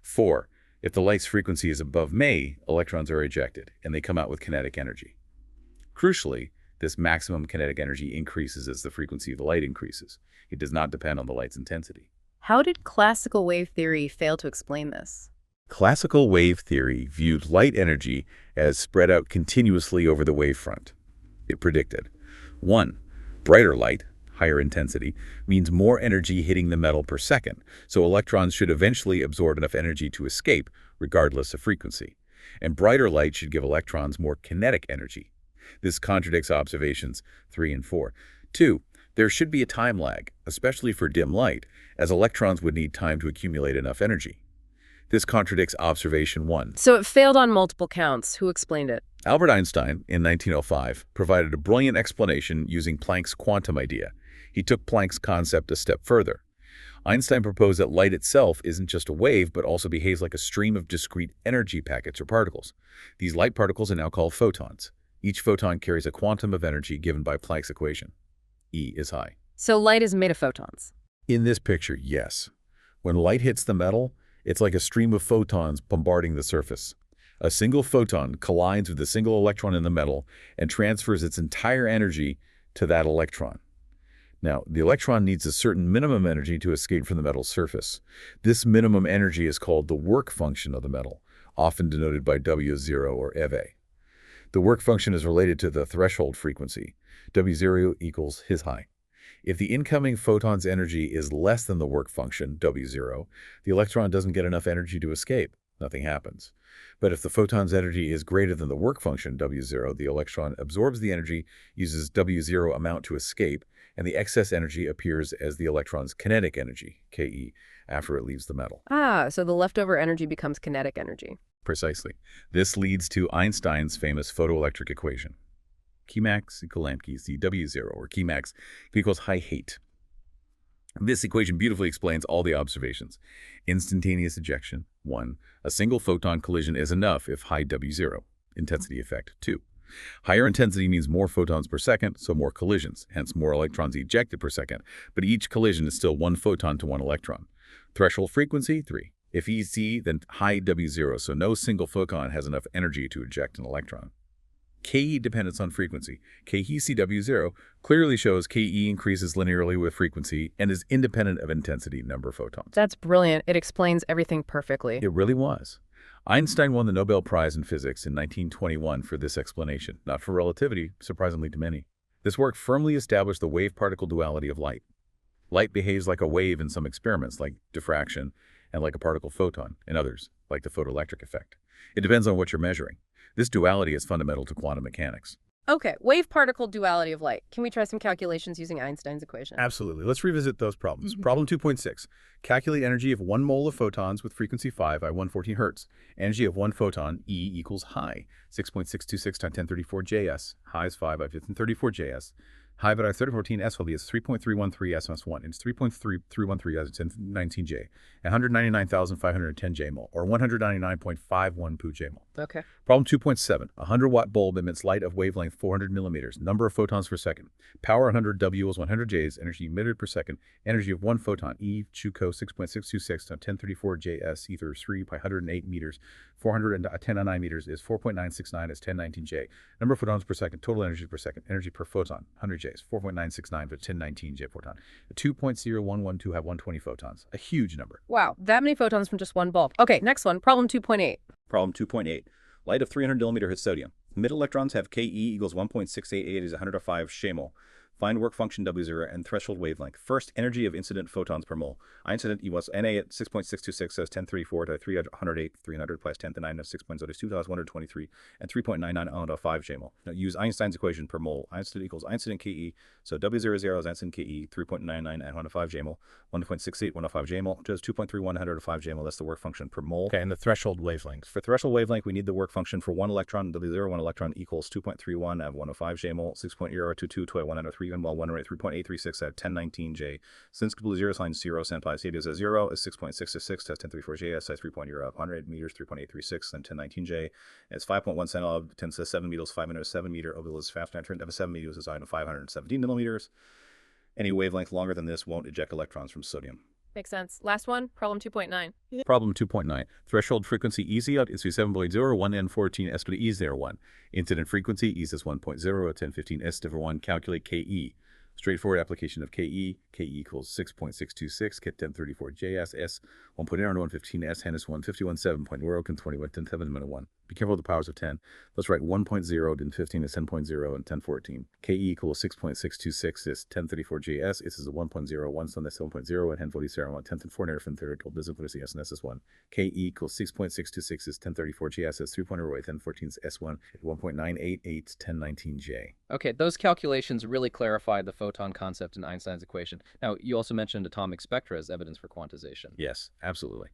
4. If the light's frequency is above May, electrons are ejected, and they come out with kinetic energy. Crucially, this maximum kinetic energy increases as the frequency of the light increases. It does not depend on the light's intensity. How did classical wave theory fail to explain this? Classical wave theory viewed light energy as spread out continuously over the wavefront. It predicted: 1. Brighter light, higher intensity, means more energy hitting the metal per second, so electrons should eventually absorb enough energy to escape, regardless of frequency. And brighter light should give electrons more kinetic energy. This contradicts observations 3 and 4. 2. There should be a time lag, especially for dim light, as electrons would need time to accumulate enough energy. This contradicts observation 1. So it failed on multiple counts. Who explained it? Albert Einstein, in 1905, provided a brilliant explanation using Planck's quantum idea. He took Planck's concept a step further. Einstein proposed that light itself isn't just a wave, but also behaves like a stream of discrete energy packets or particles. These light particles are now called photons. Each photon carries a quantum of energy given by Planck's equation. E is high. So light is made of photons. In this picture, yes. When light hits the metal, it's like a stream of photons bombarding the surface. A single photon collides with a single electron in the metal and transfers its entire energy to that electron. Now, the electron needs a certain minimum energy to escape from the metal's surface. This minimum energy is called the work function of the metal, often denoted by W0 or EV. The work function is related to the threshold frequency. W0 equals his high. If the incoming photon's energy is less than the work function, W0, the electron doesn't get enough energy to escape. Nothing happens. But if the photon's energy is greater than the work function, W0, the electron absorbs the energy, uses W0 amount to escape, and the excess energy appears as the electron's kinetic energy, Ke, after it leaves the metal. So the leftover energy becomes kinetic energy. Precisely. This leads to Einstein's famous photoelectric equation. Kmax equal Lamke W0, or Kmax equals high height. This equation beautifully explains all the observations. Instantaneous ejection, 1. A single photon collision is enough if high W0. Intensity effect, 2. Higher intensity means more photons per second, so more collisions, hence more electrons ejected per second, but each collision is still 1 photon to 1 electron. Threshold frequency, 3. If EC, then high W0, so no single photon has enough energy to eject an electron. Ke dependence on frequency. KECW0 clearly shows Ke increases linearly with frequency and is independent of intensity, number of photons. That's brilliant. It explains everything perfectly. It really was. Einstein won the Nobel Prize in Physics in 1921 for this explanation, not for relativity, surprisingly to many. This work firmly established the wave-particle duality of light. Light behaves like a wave in some experiments, like diffraction, and like a particle photon in others, like the photoelectric effect. It depends on what you're measuring. This duality is fundamental to quantum mechanics. Okay, wave-particle duality of light. Can we try some calculations using Einstein's equation? Absolutely. Let's revisit those problems. Problem 2.6. Calculate energy of 1 mole of photons with frequency 5 at 114 hertz. Energy of 1 photon, E equals high, 6.626 times 1034 Js. High is 5 by 1034 Js. High by 1014 S is 3.313 S-1. It's 3.313 as 1019 J. 199,510 J mole, or 199.51 pu J mole. Okay. Problem 2.7. A 100-watt bulb emits light of wavelength 400 millimeters. Number of photons per second. Power 100 W is 100 Js. Energy emitted per second. Energy of 1 photon, E, Chuko 6.626 times 1034 Js, ether 3 by 108 meters. 410 meters is 4.969 is 1019 J. Number of photons per second. Total energy per second. Energy per photon, 100 Js. 4.969 for 1019 J photon. 2.0112 have 120 photons. A huge number. Wow, that many photons from just one bulb. Okay, next one, problem 2.8. Problem 2.8. Light of 300 millimeter hits sodium. Mid electrons have Ke equals 1.688 is 105 shemol. Find work function W0 and threshold wavelength. First, energy of incident photons per mole. Incident equals Na at 6.626 says 1034 to 308, 300 plus 10 to the 9 of 6.0 is 2,123 and 3.99 out of 5 shemol. Now use Einstein's equation per mole. Incident equals incident Ke, so W00 is incident Ke, 3.99 at 1 of 5 jmol, 1.68, 1 of 5 jmol, just 2.31 100 of 5 jmol. That's the work function per mole. Okay, and the threshold wavelength. For threshold wavelength, we need the work function for 1 electron. W0, 1 electron equals 2.31 at 1 of 5 jmol, 6.022 to 1 out of 3, and well, 1 rate 3.836 at 1019 J. Since W0 sign 0, sample size is 0 is 6.666 test 1034 J, size 3.0 up 100 meters, 3.836, then 1019 J. It's 5.1 cent of 10 says 7 meters, 507 meter. Orbital is fast, and turned of 7 meters is ion of 517 millimeters. Any wavelength longer than this won't eject electrons from sodium. Makes sense. Last one, problem 2.9. Problem 2.9. Threshold frequency EZ out is 7.01 N14 S to the E01. Incident frequency E is 1.0 at 1015 S to 1. Calculate Ke. Straightforward application of Ke. Ke equals 6.626 Kit 1034 JS S 1.0 and 115 S Hennis 151 7.0 can 21 10 7 minute 1. Be careful of the powers of 10. Let's write 1.0 then 15 is 10.0 and 1014. Ke equals 6.626 is 1034 JS. This is a 1.0 1 so that's 1.0 and 1047 1 10th and 400 from 30 total business for S and S is 1. Ke equals 6.626 is 1034 JS is 3.0 1014 S1 1.988 1019 J. Okay, those calculations really clarify the photon concept in Einstein's equation. Now, you also mentioned atomic spectra as evidence for quantization. Yes, absolutely.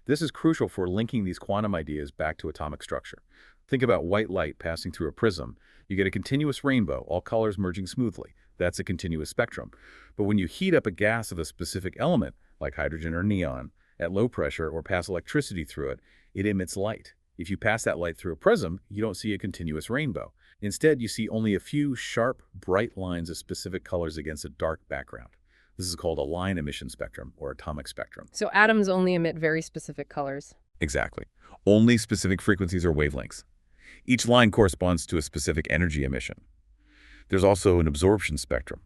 This is crucial for linking these quantum ideas back to atomic structure. Think about white light passing through a prism. You get a continuous rainbow, all colors merging smoothly. That's a continuous spectrum. But when you heat up a gas of a specific element, like hydrogen or neon, at low pressure or pass electricity through it, it emits light. If you pass that light through a prism, you don't see a continuous rainbow. Instead, you see only a few sharp, bright lines of specific colors against a dark background. This is called a line emission spectrum or atomic spectrum. So atoms only emit very specific colors. Exactly. Only specific frequencies or wavelengths. Each line corresponds to a specific energy emission. There's also an absorption spectrum.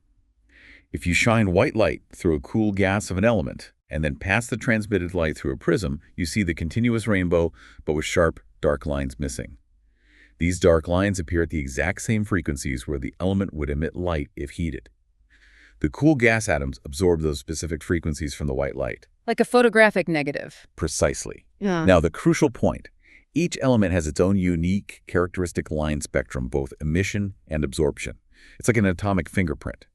If you shine white light through a cool gas of an element and then pass the transmitted light through a prism, you see the continuous rainbow, but with sharp, dark lines missing. These dark lines appear at the exact same frequencies where the element would emit light if heated. The cool gas atoms absorb those specific frequencies from the white light. Like a photographic negative. Precisely. Yeah. Now, the crucial point. Each element has its own unique, characteristic line spectrum, both emission and absorption. It's like an atomic fingerprint.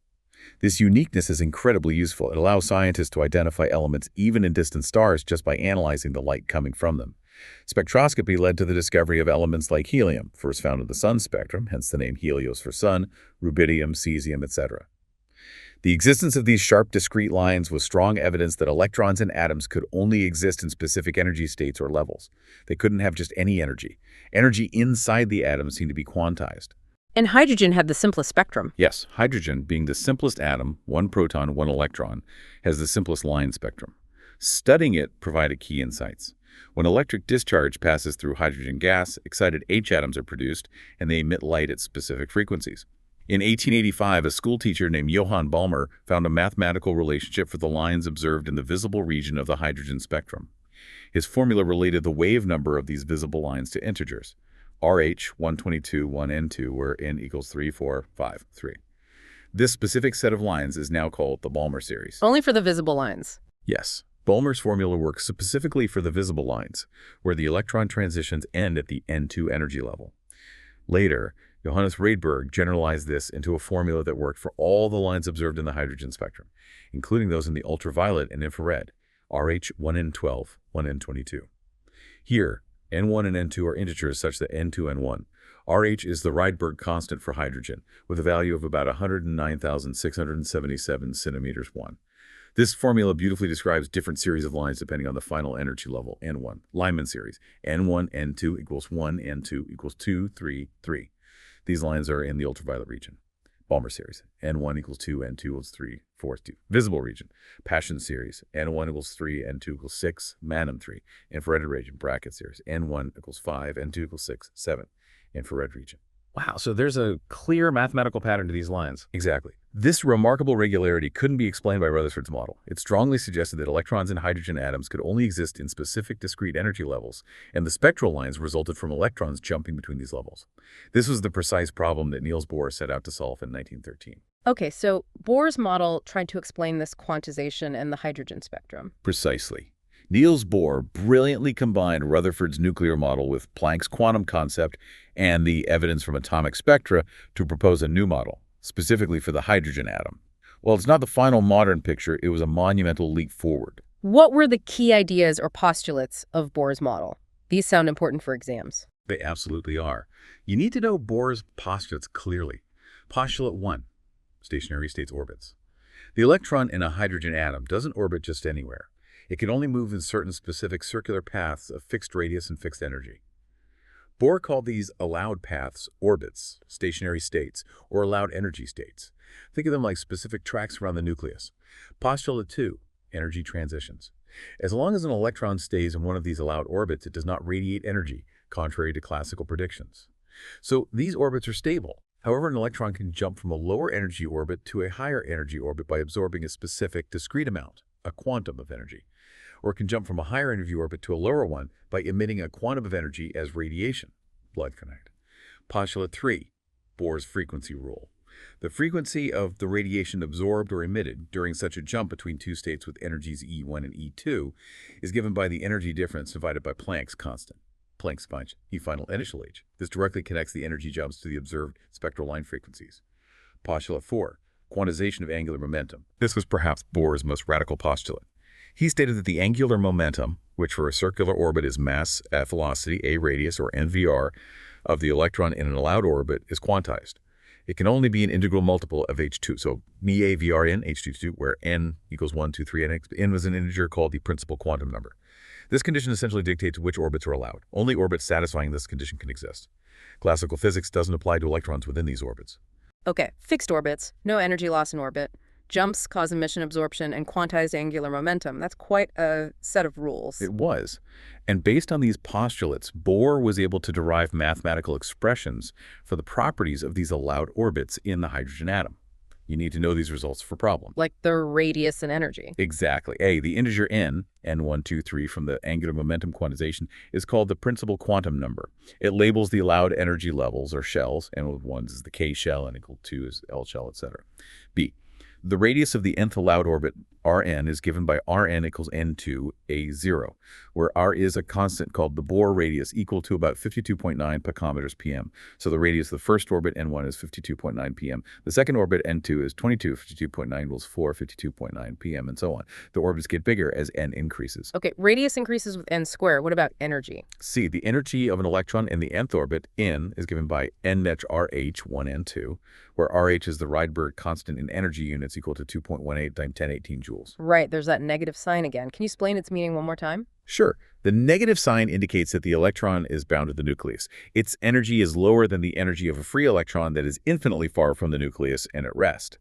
This uniqueness is incredibly useful. It allows scientists to identify elements even in distant stars just by analyzing the light coming from them. Spectroscopy led to the discovery of elements like helium, first found in the sun spectrum, hence the name Helios for sun, rubidium, cesium, etc. The existence of these sharp, discrete lines was strong evidence that electrons and atoms could only exist in specific energy states or levels. They couldn't have just any energy. Energy inside the atom seemed to be quantized. And hydrogen had the simplest spectrum. Yes, hydrogen, being the simplest atom, one proton, one electron, has the simplest line spectrum. Studying it provided key insights. When electric discharge passes through hydrogen gas, excited H atoms are produced, and they emit light at specific frequencies. In 1885, a schoolteacher named Johann Balmer found a mathematical relationship for the lines observed in the visible region of the hydrogen spectrum. His formula related the wave number of these visible lines to integers. RH 122 1n2, where n equals 3, 4, 5, 3. This specific set of lines is now called the Balmer series. Only for the visible lines. Yes, Balmer's formula works specifically for the visible lines, where the electron transitions end at the n2 energy level. Later, Johannes Rydberg generalized this into a formula that worked for all the lines observed in the hydrogen spectrum, including those in the ultraviolet and infrared, RH 1n12, 1n22. Here, N1 and N2 are integers such that N2, N1. RH is the Rydberg constant for hydrogen, with a value of about 109,677 centimeters 1. This formula beautifully describes different series of lines depending on the final energy level, N1. Lyman series, N1, N2 equals 1, N2 equals 2, 3, 3. These lines are in the ultraviolet region. Balmer series, N1 equals 2, N2 equals 3, 4, 2. Visible region, Paschen series, N1 equals 3, N2 equals 6, Manham 3. Infrared region, bracket series, N1 equals 5, N2 equals 6, 7. Infrared region. Wow, so there's a clear mathematical pattern to these lines. Exactly. This remarkable regularity couldn't be explained by Rutherford's model. It strongly suggested that electrons and hydrogen atoms could only exist in specific discrete energy levels, and the spectral lines resulted from electrons jumping between these levels. This was the precise problem that Niels Bohr set out to solve in 1913. Okay, so Bohr's model tried to explain this quantization and the hydrogen spectrum. Precisely. Niels Bohr brilliantly combined Rutherford's nuclear model with Planck's quantum concept and the evidence from atomic spectra to propose a new model, specifically for the hydrogen atom. While it's not the final modern picture, it was a monumental leap forward. What were the key ideas or postulates of Bohr's model? These sound important for exams. They absolutely are. You need to know Bohr's postulates clearly. Postulate 1, stationary states orbits. The electron in a hydrogen atom doesn't orbit just anywhere. It can only move in certain specific circular paths of fixed radius and fixed energy. Bohr called these allowed paths orbits, stationary states, or allowed energy states. Think of them like specific tracks around the nucleus. Postulate 2, energy transitions. As long as an electron stays in one of these allowed orbits, it does not radiate energy, contrary to classical predictions. So these orbits are stable. However, an electron can jump from a lower energy orbit to a higher energy orbit by absorbing a specific discrete amount, a quantum of energy. Or it can jump from a higher energy orbit to a lower one by emitting a quantum of energy as radiation, blood connect. Postulate 3, Bohr's frequency rule. The frequency of the radiation absorbed or emitted during such a jump between two states with energies E1 and E2 is given by the energy difference divided by Planck's constant, Planck's final initial age. This directly connects the energy jumps to the observed spectral line frequencies. Postulate 4, quantization of angular momentum. This was perhaps Bohr's most radical postulate. He stated that the angular momentum, which for a circular orbit is mass at velocity, a radius, or nvr, of the electron in an allowed orbit, is quantized. It can only be an integral multiple of h2. So MEA VRN, h2, where n equals 1, 2, 3, n was an integer called the principal quantum number. This condition essentially dictates which orbits are allowed. Only orbits satisfying this condition can exist. Classical physics doesn't apply to electrons within these orbits. Okay, fixed orbits, no energy loss in orbit. Jumps cause emission absorption and quantized angular momentum. That's quite a set of rules. It was. And based on these postulates, Bohr was able to derive mathematical expressions for the properties of these allowed orbits in the hydrogen atom. You need to know these results for problems. Like their radius and energy. Exactly. The integer n1, 2, 3 from the angular momentum quantization is called the principal quantum number. It labels the allowed energy levels or shells, and with 1 is the K shell, and equal 2 is L shell, etc. B. The radius of the nth allowed orbit, Rn, is given by Rn equals n2 a0, where R is a constant called the Bohr radius equal to about 52.9 picometers pm. So the radius of the first orbit, n1, is 52.9 pm. The second orbit, n2, is 22, 52.9 equals 4, 52.9 pm, and so on. The orbits get bigger as n increases. Okay, radius increases with n squared. What about energy? C. The energy of an electron in the nth orbit, n, is given by n net RH, 1n2, where RH is the Rydberg constant in energy units equal to 2.18 times 1018 joules. Right, there's that negative sign again. Can you explain its meaning one more time? Sure. The negative sign indicates that the electron is bound to the nucleus. Its energy is lower than the energy of a free electron that is infinitely far from the nucleus and at rest.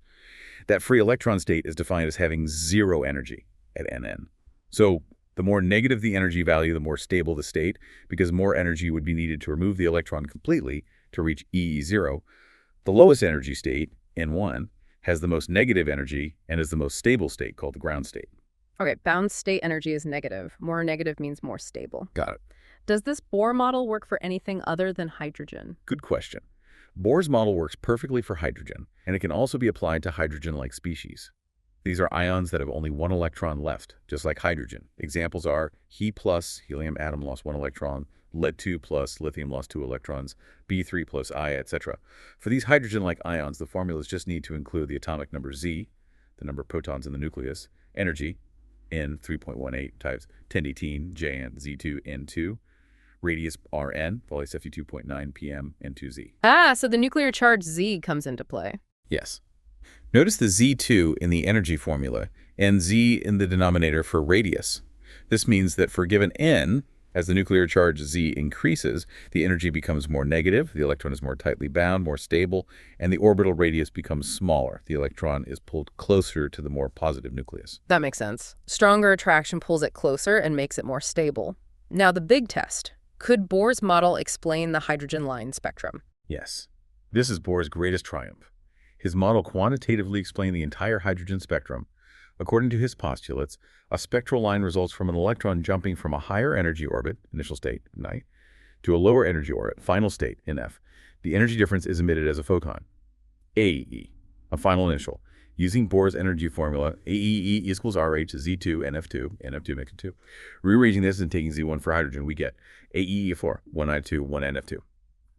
That free electron state is defined as having zero energy at Nn. So the more negative the energy value, the more stable the state, because more energy would be needed to remove the electron completely to reach EE0. The lowest energy state, N1, has the most negative energy and is the most stable state, called the ground state. Okay, bound state energy is negative. More negative means more stable. Got it. Does this Bohr model work for anything other than hydrogen? Good question. Bohr's model works perfectly for hydrogen, and it can also be applied to hydrogen-like species. These are ions that have only one electron left, just like hydrogen. Examples are He+, helium atom lost 1 electron, Lead2+, lithium lost 2 electrons, B3+, I, etc. For these hydrogen-like ions, the formulas just need to include the atomic number Z, the number of protons in the nucleus, energy, N 3.18 times 1018 J and Z2 N2, radius Rn, Pauli's 52.9 pm N2Z. Ah, so the nuclear charge Z comes into play. Yes. Notice the Z2 in the energy formula and Z in the denominator for radius. This means that for a given N, as the nuclear charge Z increases, the energy becomes more negative, the electron is more tightly bound, more stable, and the orbital radius becomes smaller. The electron is pulled closer to the more positive nucleus. That makes sense. Stronger attraction pulls it closer and makes it more stable. Now the big test. Could Bohr's model explain the hydrogen line spectrum? Yes. This is Bohr's greatest triumph. His model quantitatively explained the entire hydrogen spectrum. According to his postulates, a spectral line results from an electron jumping from a higher energy orbit, initial state, Ni, to a lower energy orbit, final state, NF. The energy difference is emitted as a photon, AE, a final initial. Using Bohr's energy formula, AE equals RH Z2 NF2, NF2 makes it 2. Rearranging this and taking Z1 for hydrogen, we get AE4, 1 I2, 1 NF2.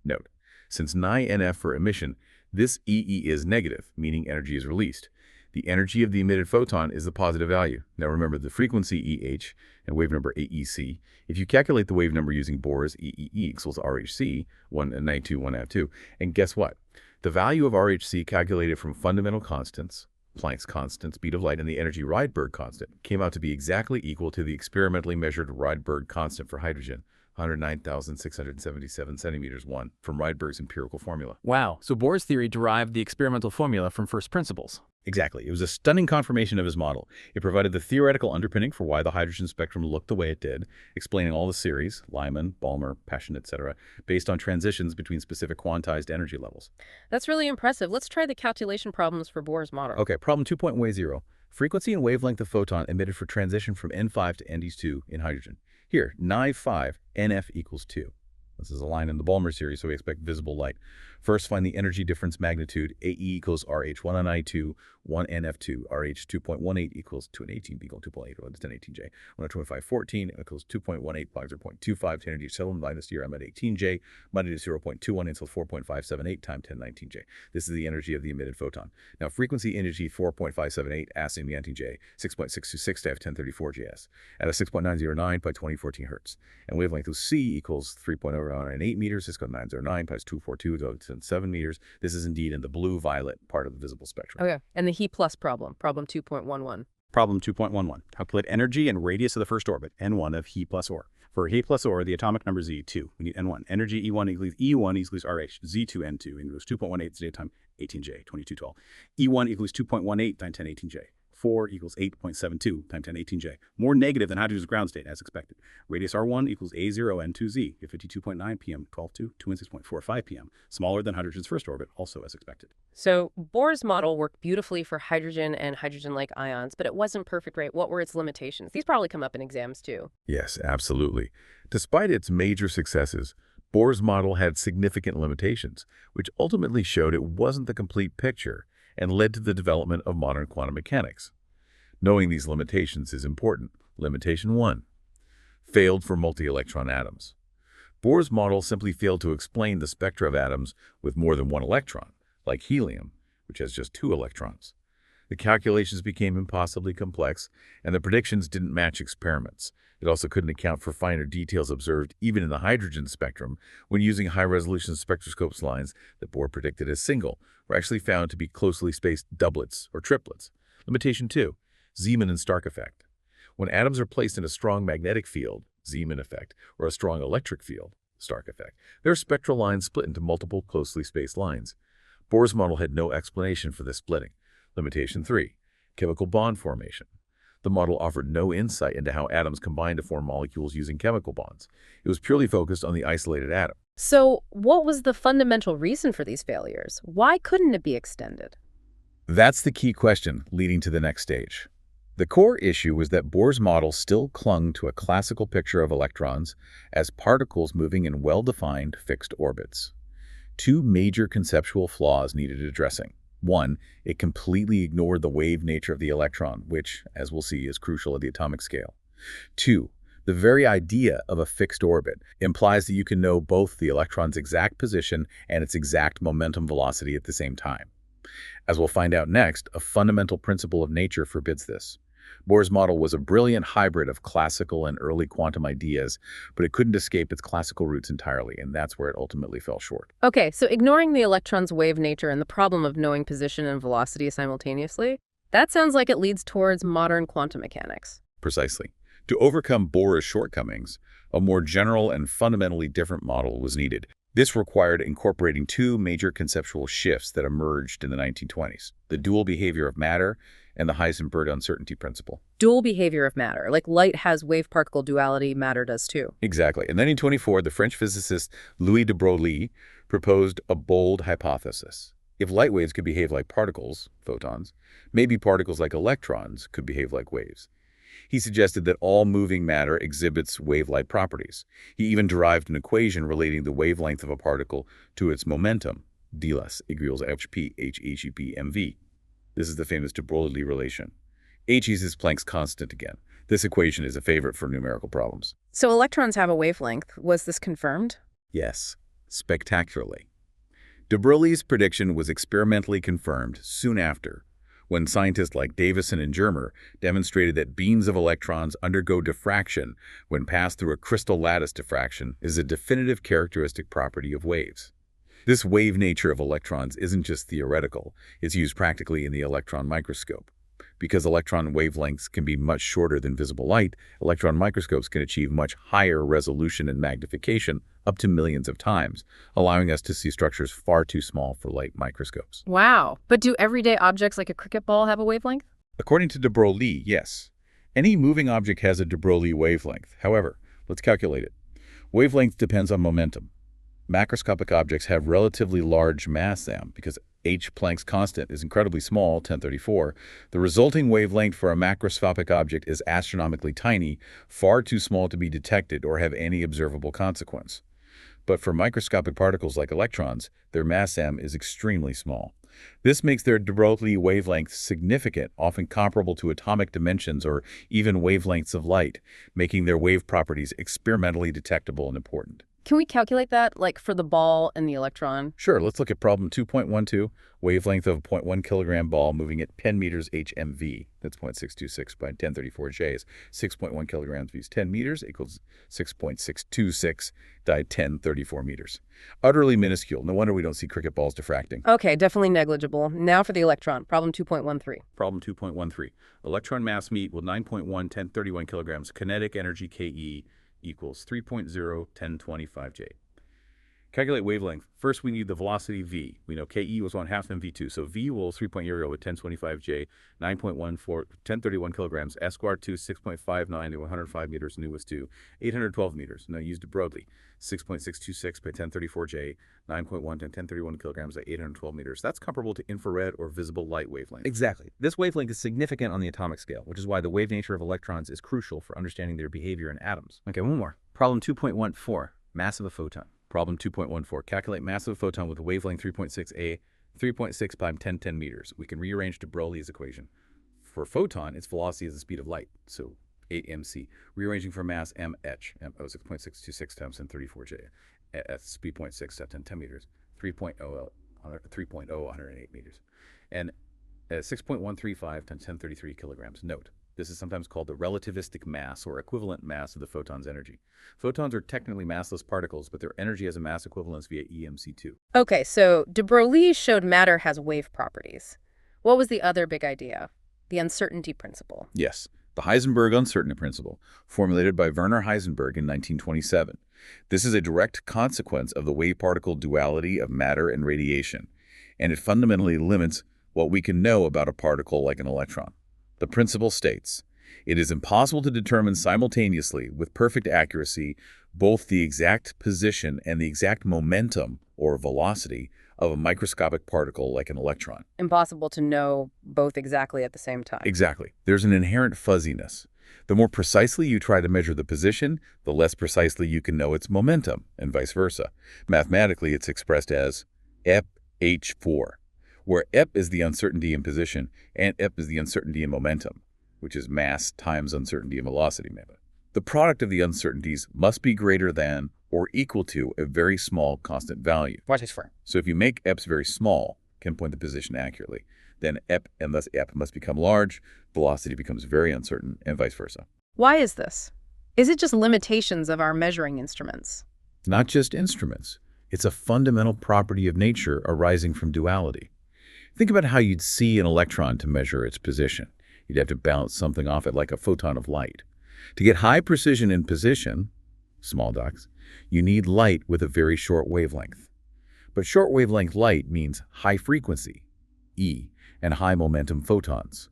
Note, since Ni NF for emission, this EE is negative, meaning energy is released. The energy of the emitted photon is the positive value. Now remember the frequency EH and wave number AEC. If you calculate the wave number using Bohr's EE equals RHC, 1 Ni2, 1 Av2, and guess what? The value of RHC calculated from fundamental constants, Planck's constant, speed of light, and the energy Rydberg constant, came out to be exactly equal to the experimentally measured Rydberg constant for hydrogen, 109,677 centimeters 1, from Rydberg's empirical formula. Wow, so Bohr's theory derived the experimental formula from first principles. Exactly. It was a stunning confirmation of his model. It provided the theoretical underpinning for why the hydrogen spectrum looked the way it did, explaining all the series, Lyman, Balmer, Paschen, etc., based on transitions between specific quantized energy levels. That's really impressive. Let's try the calculation problems for Bohr's model. Okay, problem 2.10. Frequency and wavelength of photon emitted for transition from N5 to ND2 in hydrogen. Here, Ni5, NF equals 2. This is a line in the Balmer series, so we expect visible light. First, find the energy difference magnitude. AE equals RH 1 on I2, 1 NF2. RH 2.18 equals 2 and 18, equal 2.8, 1018J. 1 on 25, 14 equals 2.18, pi 0.25, 10 energy 7 minus here, I'm at 18J, minus 0.21 until 4.578 times 1019J. This is the energy of the emitted photon. Now, frequency energy 4.578, asking the anti-J, 6.626 to have 1034 JS, at a 6.909 by 2014 hertz. And wavelength of C equals 3.098 meters, 6.909 plus 242 to 7 meters. This is indeed in the blue-violet part of the visible spectrum. Okay, and the He plus problem 2.11. Problem 2.11. Calculate energy and radius of the first orbit, N1 of He plus Or. For He plus Or, the atomic number is Z2. We need N1. Energy E1 equals E1 equals RH. Z2 N2 equals 2.18 today time 18J, 2212. E1 equals 2.18 times 10 18J. 4 equals 8.72 times 10 18J. More negative than hydrogen's ground state, as expected. Radius R1 equals A0 N2Z at 52.9 p.m. 12.2, 216.45 p.m. Smaller than hydrogen's first orbit, also as expected. So Bohr's model worked beautifully for hydrogen and hydrogen-like ions, but it wasn't perfect, right? What were its limitations? These probably come up in exams too. Yes, absolutely. Despite its major successes, Bohr's model had significant limitations, which ultimately showed it wasn't the complete picture and led to the development of modern quantum mechanics. Knowing these limitations is important. Limitation 1. Failed for multi-electron atoms. Bohr's model simply failed to explain the spectra of atoms with more than one electron, like helium, which has just 2 electrons. The calculations became impossibly complex, and the predictions didn't match experiments. It also couldn't account for finer details observed even in the hydrogen spectrum when using high-resolution spectroscopes. Lines that Bohr predicted as single were actually found to be closely spaced doublets or triplets. Limitation 2. Zeeman and Stark effect. When atoms are placed in a strong magnetic field, Zeeman effect, or a strong electric field, Stark effect, their spectral lines split into multiple closely spaced lines. Bohr's model had no explanation for this splitting. Limitation 3. Chemical bond formation. The model offered no insight into how atoms combine to form molecules using chemical bonds. It was purely focused on the isolated atom. So what was the fundamental reason for these failures? Why couldn't it be extended? That's the key question leading to the next stage. The core issue was that Bohr's model still clung to a classical picture of electrons as particles moving in well-defined fixed orbits. 2 major conceptual flaws needed addressing. 1, it completely ignored the wave nature of the electron, which, as we'll see, is crucial at the atomic scale. 2, the very idea of a fixed orbit implies that you can know both the electron's exact position and its exact momentum velocity at the same time. As we'll find out next, a fundamental principle of nature forbids this. Bohr's model was a brilliant hybrid of classical and early quantum ideas, but it couldn't escape its classical roots entirely, and that's where it ultimately fell short. Okay, so ignoring the electron's wave nature and the problem of knowing position and velocity simultaneously, that sounds like it leads towards modern quantum mechanics. Precisely. To overcome Bohr's shortcomings, a more general and fundamentally different model was needed. This required incorporating 2 major conceptual shifts that emerged in the 1920s, the dual behavior of matter and the Heisenberg uncertainty principle. Dual behavior of matter, like light has wave-particle duality, matter does too. Exactly. In 1924, the French physicist Louis de Broglie proposed a bold hypothesis. If light waves could behave like particles, photons, maybe particles like electrons could behave like waves. He suggested that all moving matter exhibits wave-like properties. He even derived an equation relating the wavelength of a particle to its momentum, d less equals hp mv. This is the famous de Broglie relation. H is Planck's constant again. This equation is a favorite for numerical problems. So electrons have a wavelength. Was this confirmed? Yes, spectacularly. De Broglie's prediction was experimentally confirmed soon after, when scientists like Davison and Germer demonstrated that beams of electrons undergo diffraction when passed through a crystal lattice. Diffraction is a definitive characteristic property of waves. This wave nature of electrons isn't just theoretical, it's used practically in the electron microscope. Because electron wavelengths can be much shorter than visible light, electron microscopes can achieve much higher resolution and magnification, up to millions of times, allowing us to see structures far too small for light microscopes. Wow. But do everyday objects like a cricket ball have a wavelength? According to de Broglie, yes. Any moving object has a de Broglie wavelength. However, let's calculate it. Wavelength depends on momentum. Macroscopic objects have relatively large mass m because H. Planck's constant is incredibly small, 1034. The resulting wavelength for a macroscopic object is astronomically tiny, far too small to be detected or have any observable consequence. But for microscopic particles like electrons, their mass m is extremely small. This makes their de Broglie wavelength significant, often comparable to atomic dimensions or even wavelengths of light, making their wave properties experimentally detectable and important. Can we calculate that, like for the ball and the electron? Sure, let's look at problem 2.12, wavelength of a 0.1 kilogram ball moving at 10 meters HMV. That's 0.626 by 1034 J is 6.1 kilograms vs 10 meters equals 6.626 by 1034 meters. Utterly minuscule. No wonder we don't see cricket balls diffracting. Okay, definitely negligible. Now for the electron, problem 2.13. Problem 2.13. Electron mass meet with 9.1 1031 kilograms. Kinetic energy Ke equals 3.0 1025 J. Calculate wavelength. First, we need the velocity v. We know Ke was 1/2 mv2, so v will 3.0 with 1025 J, 9.14, 1031 kilograms, s squared 2, 6.59 to 105 meters, nu was 2, 812 meters. Now used it broadly. 6.626 by 1034 J, 9.1 to 1031 kilograms at 812 meters. That's comparable to infrared or visible light wavelength. Exactly. This wavelength is significant on the atomic scale, which is why the wave nature of electrons is crucial for understanding their behavior in atoms. Okay, one more. Problem 2.14, mass of a photon. Problem 2.14, calculate mass of a photon with a wavelength 3.6 A, 3.6 by 1010 meters. We can rearrange de Broglie's equation. For a photon, its velocity is the speed of light, so 8 mc. Rearranging for mass mh, 6.626 times 1034 J, at speed 0.6 at 10 meters, 3.0 108 meters, and 6.135 times 1033 kilograms. Note, this is sometimes called the relativistic mass or equivalent mass of the photon's energy. Photons are technically massless particles, but their energy has a mass equivalence via EMC2. Okay, so de Broglie showed matter has wave properties. What was the other big idea? The uncertainty principle. Yes, the Heisenberg uncertainty principle, formulated by Werner Heisenberg in 1927. This is a direct consequence of the wave-particle duality of matter and radiation, and it fundamentally limits what we can know about a particle like an electron. The principle states, it is impossible to determine simultaneously, with perfect accuracy, both the exact position and the exact momentum, or velocity, of a microscopic particle like an electron. Impossible to know both exactly at the same time. Exactly. There's an inherent fuzziness. The more precisely you try to measure the position, the less precisely you can know its momentum, and vice versa. Mathematically, it's expressed as EPH4, where EP is the uncertainty in position and EP is the uncertainty in momentum, which is mass times uncertainty in velocity. The product of the uncertainties must be greater than or equal to a very small constant value. Watch this for. So if you make EPs very small, can point the position accurately, then EP and thus EP must become large, velocity becomes very uncertain, and vice versa. Why is this? Is it just limitations of our measuring instruments? Not just instruments. It's a fundamental property of nature arising from duality. Think about how you'd see an electron to measure its position. You'd have to bounce something off it like a photon of light. To get high precision in position, small dots, you need light with a very short wavelength. But short wavelength light means high frequency, E, and high momentum photons.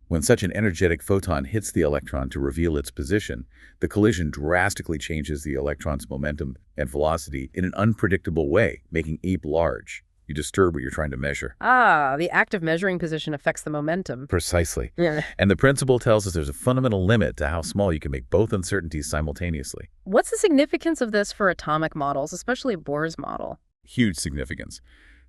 When such an energetic photon hits the electron to reveal its position, the collision drastically changes the electron's momentum and velocity in an unpredictable way, making EP large. You disturb what you're trying to measure. Ah, the act of measuring position affects the momentum. Precisely. Yeah. And the principle tells us there's a fundamental limit to how small you can make both uncertainties simultaneously. What's the significance of this for atomic models, especially Bohr's model? Huge significance.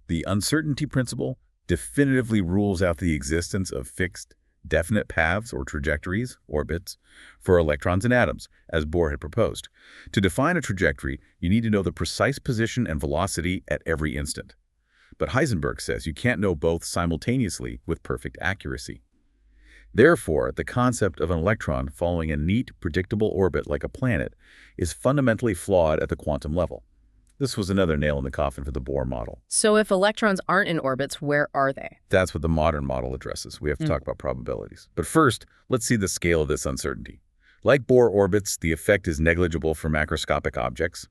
The uncertainty principle definitively rules out the existence of fixed, definite paths or trajectories, orbits, for electrons and atoms, as Bohr had proposed. To define a trajectory, you need to know the precise position and velocity at every instant. But Heisenberg says you can't know both simultaneously with perfect accuracy. Therefore, the concept of an electron following a neat, predictable orbit like a planet is fundamentally flawed at the quantum level. This was another nail in the coffin for the Bohr model. So if electrons aren't in orbits, where are they? That's what the modern model addresses. We have to talk about probabilities. But first, let's see the scale of this uncertainty. Like Bohr orbits, the effect is negligible for macroscopic objects.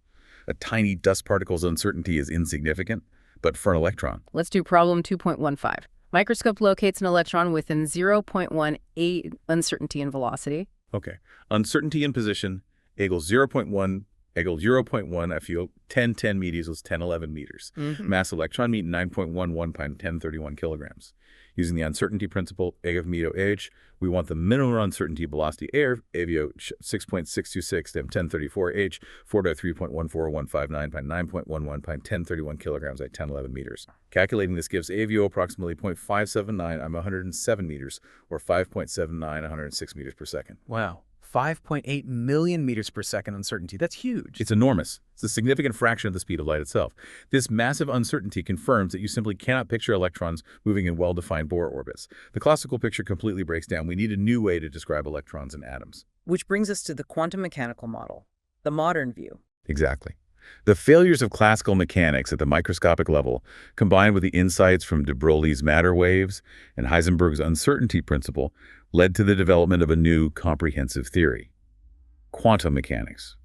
A tiny dust particle's uncertainty is insignificant. But for an electron, Let's do problem 2.15. Microscope locates an electron within 0.18 uncertainty in velocity. Okay. Uncertainty in position equals 0.1 equals 0.1 if you 10 meters was 1011 meters. Mass electron meet 9.11 by 1031 kilograms. Using the uncertainty principle, A of meter H, we want the minimum uncertainty velocity air, avio 6.626 times 1034 H, 4 to 3.14159 by 9.11 by 1031 kilograms at 1011 meters. Calculating this gives avio approximately 0.579 on 107 meters, or 5.79 106 meters per second. Wow. 5.8 million meters per second uncertainty. That's huge. It's enormous. It's a significant fraction of the speed of light itself. This massive uncertainty confirms that you simply cannot picture electrons moving in well-defined Bohr orbits. The classical picture completely breaks down. We need a new way to describe electrons and atoms. Which brings us to the quantum mechanical model, the modern view. Exactly. The failures of classical mechanics at the microscopic level, combined with the insights from de Broglie's matter waves and Heisenberg's uncertainty principle, led to the development of a new comprehensive theory, quantum mechanics.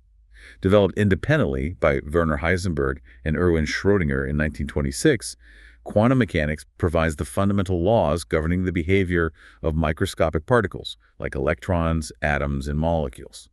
Developed independently by Werner Heisenberg and Erwin Schrödinger in 1926, quantum mechanics provides the fundamental laws governing the behavior of microscopic particles, like electrons, atoms, and molecules.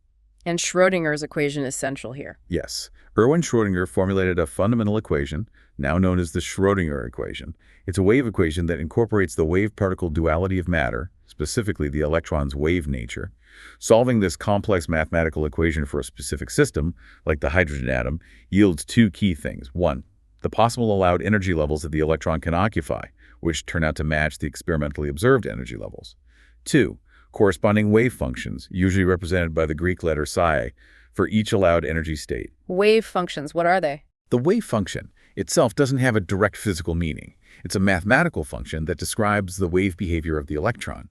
And Schrödinger's equation is central here. Yes. Erwin Schrödinger formulated a fundamental equation, now known as the Schrödinger equation. It's a wave equation that incorporates the wave-particle duality of matter, specifically the electron's wave nature. Solving this complex mathematical equation for a specific system, like the hydrogen atom, yields two key things. One, the possible allowed energy levels that the electron can occupy, which turn out to match the experimentally observed energy levels. Two, corresponding wave functions, usually represented by the Greek letter psi, for each allowed energy state. Wave functions, what are they? The wave function itself doesn't have a direct physical meaning. It's a mathematical function that describes the wave behavior of the electron.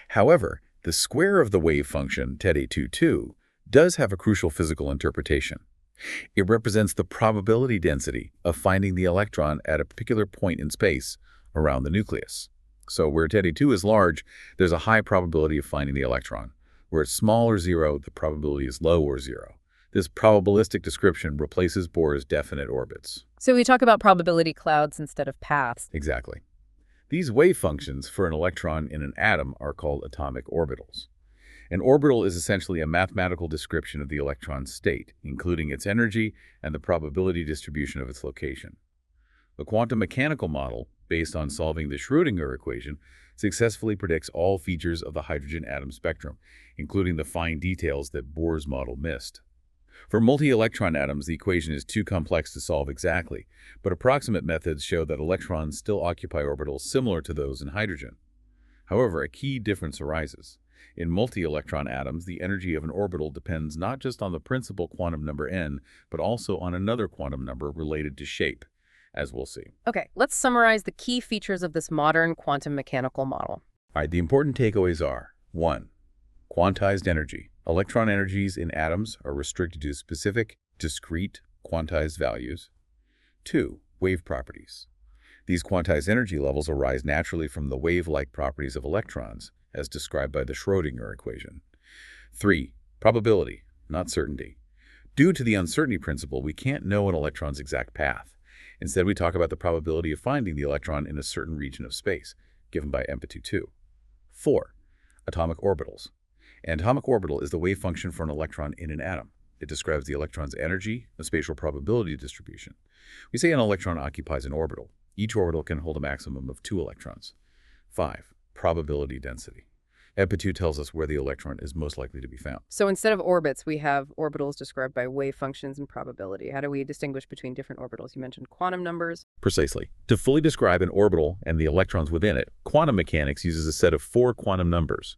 However, the square of the wave function, TED22, does have a crucial physical interpretation. It represents the probability density of finding the electron at a particular point in space around the nucleus. So where TED2 is large, there's a high probability of finding the electron. Where it's small or zero, the probability is low or zero. This probabilistic description replaces Bohr's definite orbits. So we talk about probability clouds instead of paths. Exactly. These wave functions for an electron in an atom are called atomic orbitals. An orbital is essentially a mathematical description of the electron's state, including its energy and the probability distribution of its location. The quantum mechanical model, based on solving the Schrödinger equation, successfully predicts all features of the hydrogen atom spectrum, including the fine details that Bohr's model missed. For multi-electron atoms, the equation is too complex to solve exactly, but approximate methods show that electrons still occupy orbitals similar to those in hydrogen. However, a key difference arises. In multi-electron atoms, the energy of an orbital depends not just on the principal quantum number n, but also on another quantum number related to shape, as we'll see. Okay, let's summarize the key features of this modern quantum mechanical model. All right, the important takeaways are: 1. Quantized energy. Electron energies in atoms are restricted to specific, discrete, quantized values. 2. Wave properties. These quantized energy levels arise naturally from the wave-like properties of electrons, as described by the Schrödinger equation. 3. Probability, not certainty. Due to the uncertainty principle, we can't know an electron's exact path. Instead, we talk about the probability of finding the electron in a certain region of space, given by amplitude 2. 4. Atomic orbitals. An atomic orbital is the wave function for an electron in an atom. It describes the electron's energy, a spatial probability distribution. We say an electron occupies an orbital. Each orbital can hold a maximum of 2 electrons. 5. Probability density. Amplitude tells us where the electron is most likely to be found. So instead of orbits, we have orbitals described by wave functions and probability. How do we distinguish between different orbitals? You mentioned quantum numbers. Precisely. To fully describe an orbital and the electrons within it, quantum mechanics uses a set of 4 quantum numbers.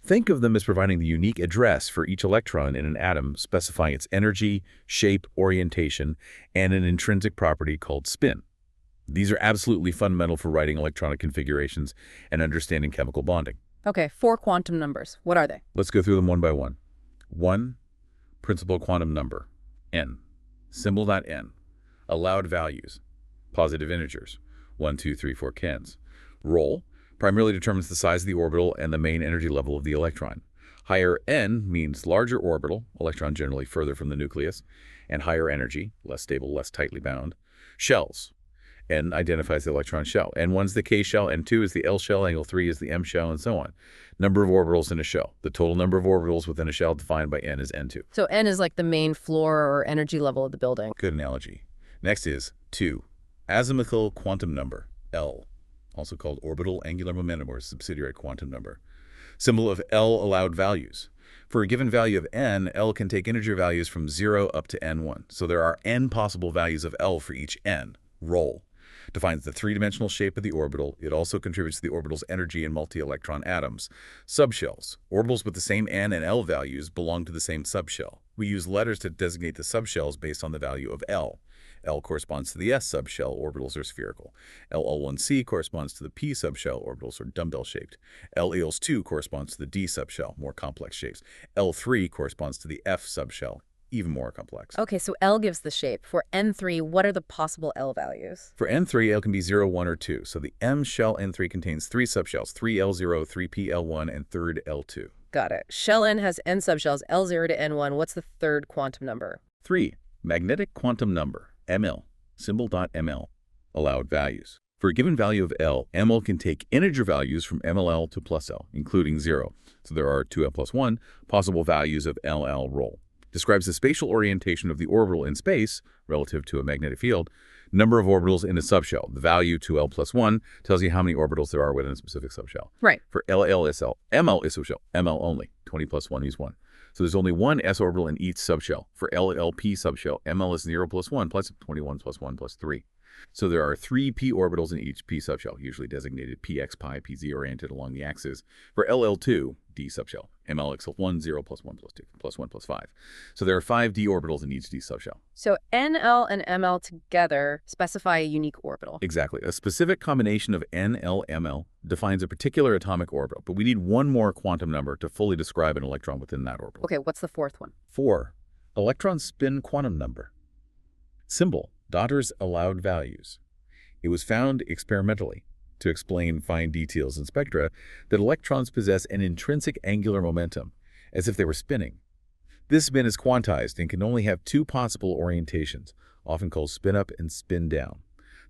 Think of them as providing the unique address for each electron in an atom, specifying its energy, shape, orientation, and an intrinsic property called spin. These are absolutely fundamental for writing electronic configurations and understanding chemical bonding. Okay, 4 quantum numbers. What are they? Let's go through them one by one. 1. Principal quantum number, n. Symbol.n. Allowed values, positive integers, 1, 2, 3, 4 kens. Role primarily determines the size of the orbital and the main energy level of the electron. Higher n means larger orbital, electron generally further from the nucleus, and higher energy, less stable, less tightly bound. Shells. N identifies the electron shell. N1 is the K shell, N2 is the L shell, angle 3 is the M shell, and so on. Number of orbitals in a shell. The total number of orbitals within a shell defined by N is N2. So N is like the main floor or energy level of the building. Good analogy. Next is 2. Azimuthal quantum number, L, also called orbital angular momentum or subsidiary quantum number. Symbol of L allowed values. For a given value of n, L can take integer values from 0 up to n1. So there are n possible values of L for each n. Role defines the three-dimensional shape of the orbital. It also contributes to the orbital's energy in multi-electron atoms. Subshells. Orbitals with the same n and L values belong to the same subshell. We use letters to designate the subshells based on the value of L. L corresponds to the S subshell, orbitals are spherical. LL1C corresponds to the P subshell, orbitals are dumbbell-shaped. LEOS2 corresponds to the D subshell, more complex shapes. L3 corresponds to the F subshell, even more complex. Okay, so L gives the shape. For N3, what are the possible L values? For N3, L can be 0, 1, or 2. So the M shell N3 contains three subshells, 3L0, 3PL1, and third L2. Got it. Shell N has N subshells, L0 to N1. What's the third quantum number? 3. Magnetic quantum number, ML, symbol .ml, allowed values. For a given value of L, ML can take integer values from MLL to plus L, including 0. So there are 2L plus 1 possible values of LL roll. Describes the spatial orientation of the orbital in space relative to a magnetic field. Number of orbitals in a subshell. The value 2L plus 1 tells you how many orbitals there are within a specific subshell. Right. For LLSL, ML is subshell, ML only. 20 plus 1 is 1. So there's only one S orbital in each subshell. For LLP subshell, ML is 0 plus 1 plus 21 plus 1 plus 3. So there are 3 p orbitals in each p subshell, usually designated px, pi, pz oriented along the axis. For LL2, d subshell, MLXL1, 0 plus 1 plus 2 plus 1 plus 5. So there are 5 d orbitals in each d subshell. So NL and ML together specify a unique orbital. Exactly. A specific combination of NL-ML defines a particular atomic orbital, but we need one more quantum number to fully describe an electron within that orbital. Okay, what's the fourth one? 4. Electron spin quantum number. Symbol. Daughter's allowed values. It was found experimentally, to explain fine details in spectra, that electrons possess an intrinsic angular momentum, as if they were spinning. This spin is quantized and can only have two possible orientations, often called spin up and spin down.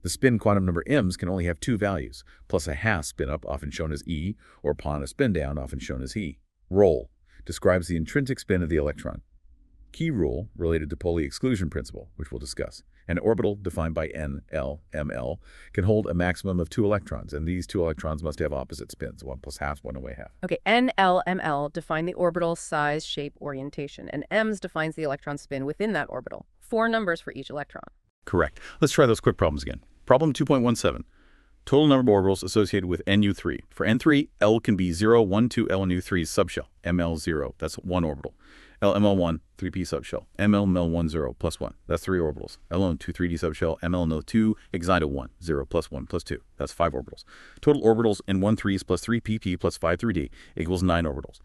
The spin quantum number m's can only have two values, plus a half spin up, often shown as E, or upon a spin down, often shown as he. Roll describes the intrinsic spin of the electron. Key rule related to Pauli exclusion principle, which we'll discuss. An orbital defined by N, L, ML can hold a maximum of 2 electrons, and these 2 electrons must have opposite spins, 1 plus half, 1 away half. Okay, N, L, ML define the orbital size, shape, orientation, and M's defines the electron spin within that orbital. 4 numbers for each electron. Correct. Let's try those quick problems again. Problem 2.17. Total number of orbitals associated with NU3. For N3, L can be 0, 1, 2, LNU3's subshell, ML0, that's 1 orbital. LML1, 3p subshell, MLML1, 0, plus 1, that's 3 orbitals. LN2, 3d subshell, MLNO2, Excito 1, 0, plus 1, plus 2, that's 5 orbitals. Total orbitals in 1,3s plus 3pp plus 5, 3d equals 9 orbitals.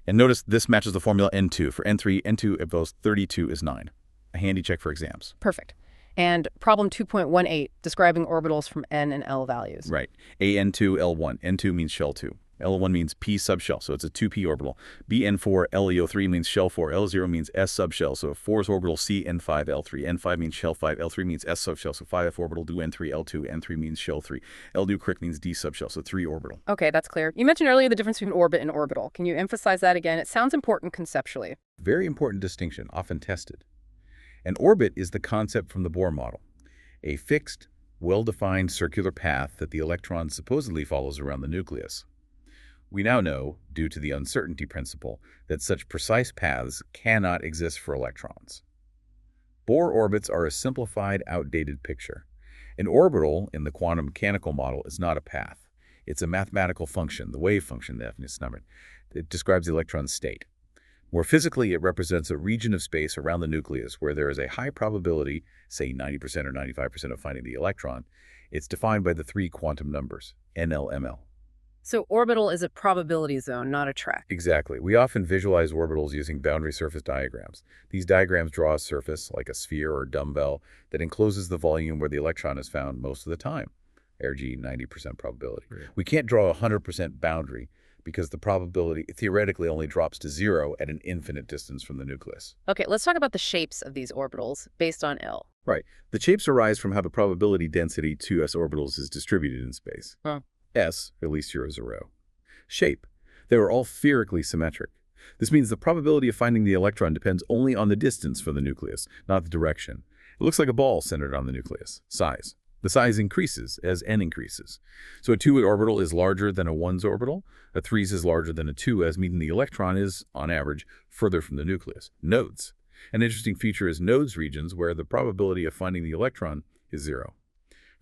And notice this matches the formula N2. For N3, N2 of those 32 is 9. A handy check for exams. Perfect. And problem 2.18, describing orbitals from N and L values. Right. AN2, L1. N2 means shell 2. L1 means P subshell, so it's a 2p orbital. BN4, LEO3 means shell 4. L0 means S subshell, so 4's orbital C, N5, L3. N5 means shell 5. L3 means S subshell, so 5F orbital do N3, L2. N3 means shell 3. L2 crick means D subshell, so 3 orbital. Okay, that's clear. You mentioned earlier the difference between orbit and orbital. Can you emphasize that again? It sounds important conceptually. Very important distinction, often tested. An orbit is the concept from the Bohr model. A fixed, well-defined circular path that the electron supposedly follows around the nucleus. We now know, due to the uncertainty principle, that such precise paths cannot exist for electrons. Bohr orbits are a simplified, outdated picture. An orbital in the quantum mechanical model is not a path. It's a mathematical function, the wave function, the definite number. It describes the electron's state. More physically, it represents a region of space around the nucleus where there is a high probability, say 90% or 95% of finding the electron. It's defined by the 3 quantum numbers, NL-ML. So orbital is a probability zone, not a track. Exactly. We often visualize orbitals using boundary surface diagrams. These diagrams draw a surface, like a sphere or dumbbell, that encloses the volume where the electron is found most of the time. Erg, 90% probability. Right. We can't draw a 100% boundary because the probability theoretically only drops to 0 at an infinite distance from the nucleus. Okay, let's talk about the shapes of these orbitals based on L. Right. The shapes arise from how the probability density 2s orbitals is distributed in space. Huh. S, at least here is a row. Shape. They are all spherically symmetric. This means the probability of finding the electron depends only on the distance from the nucleus, not the direction. It looks like a ball centered on the nucleus. Size. The size increases as n increases. So a 2 orbital is larger than a 1's orbital. A 3's is larger than a 2s, meaning the electron is, on average, further from the nucleus. Nodes. An interesting feature is nodes regions where the probability of finding the electron is 0.